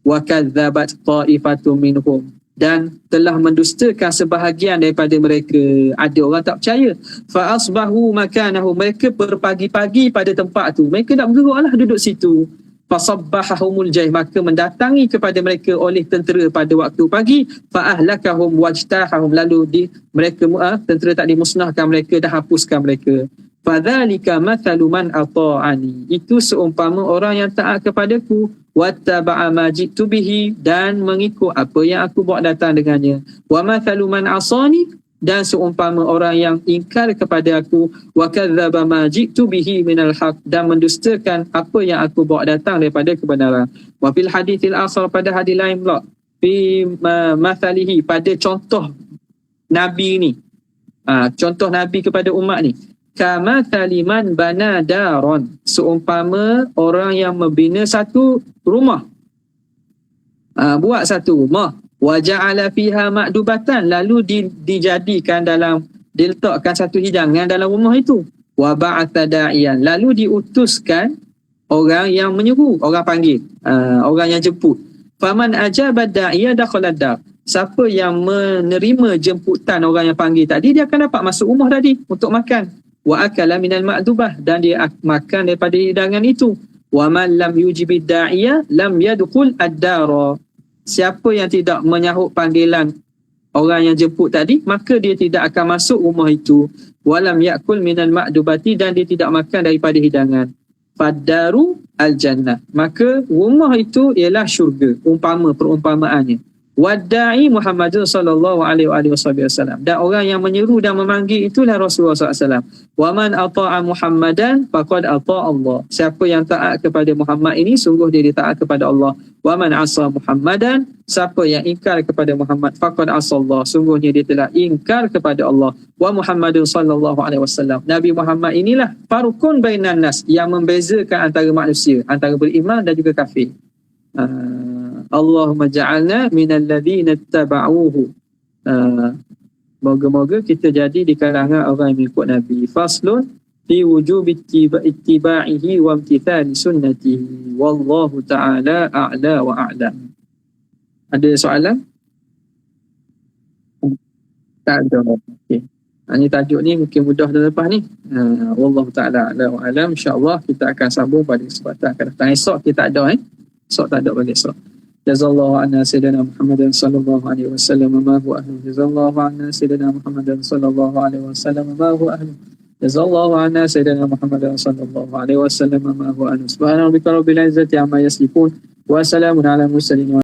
Wa kadzabat ta'ifatun minhum, dan telah mendustakan sebahagian daripada mereka, ada orang tak percaya. Fa asbahu makanahu, mereka berpagi-pagi pada tempat tu, mereka nak bergeraklah duduk situ. Fasabbahahumul jaih, maka mendatangi kepada mereka oleh tentera pada waktu pagi. Fa ahlakahum wajtahahum, lalu mereka tentera tak dimusnahkan mereka, dah hapuskan mereka. Fadzalika mathalu man ata'ani, itu seumpama orang yang taat kepadaku, wattaba'a ma ji'tu bihi, dan mengikut apa yang aku bawa datang dengannya. Wa mathalu man asani dan seumpama orang yang ingkar kepada aku, wa kadzdzaba ma ji'tu bihi minal haq, dan mendustakan apa yang aku bawa datang daripada kebenaran. Wa fil haditsil akhar, pada hadis lain pula, fi mathalihi, pada contoh Nabi ni, contoh Nabi kepada umat ni, kama taliman bana daron, seumpama orang yang membina satu rumah, buat satu rumah, wa ja'ala fiha ma'dubatan, lalu dijadikan dalam, diletakkan satu hidangan dalam rumah itu, wa ba'atha da'iyan, lalu diutuskan orang yang menyeru, orang panggil, orang yang jemput. Faman ajaba da'iya dakhala dar, siapa yang menerima jemputan orang yang panggil tadi, dia akan dapat masuk rumah tadi untuk makan. Wa akala minal ma'dubah, dan dia makan daripada hidangan itu. Wa man lam yujibid da'iya lam yadkhul ad-dara, siapa yang tidak menyahut panggilan orang yang jemput tadi, maka dia tidak akan masuk rumah itu. Walam yakul minal ma'dubati, dan dia tidak makan daripada hidangan. Faddaru al-jannah, maka rumah itu ialah syurga, perumpamaannya. Wadda'i Muhammadun sallallahu alaihi wasallam, dan orang yang menyeru dan memanggil itulah Rasulullah SAW. Wa man ata'a Muhammadan faqad ata'a Allah, siapa yang taat kepada Muhammad ini, sungguh dia taat kepada Allah. Wa man asa Muhammadan, siapa yang ingkar kepada Muhammad, faqad asa Allah, sungguhnya dia telah ingkar kepada Allah. Wa Muhammadun sallallahu alaihi wasallam, Nabi Muhammad inilah farqun bainan nas, yang membezakan antara manusia, antara beriman dan juga kafir. Allahumma ja'alna minal ladzina ittaba'uhu, moga-moga kita jadi di kalangan orang yang mengikut Nabi. Faslun fi wujubi ittiba'ihi wa imtithali sunnatihi, wallahu ta'ala a'la wa a'lam. Ada soalan? Tak ada. Okey. Ini tajuk ni mungkin mudah dah lepas ni. Wallahu ta'ala a'la wa a'lam. InsyaAllah kita akan sambung pada kesempatan akan datang. Esok kita ada esok tak ada bagi esok. Jazallahu anna sayyidina Muhammadan sallallahu alaihi wasallam ma huwa ahlu. Jazallahu anna sayyidina Muhammadan sallallahu alaihi wasallam ma huwa ahlu. Jazallahu anna sayyidina Muhammadan sallallahu alaihi wasallam ma huwa ahlu. Subhana rabbika rabbil izzati amma yasifun wa salamun ala mursalin.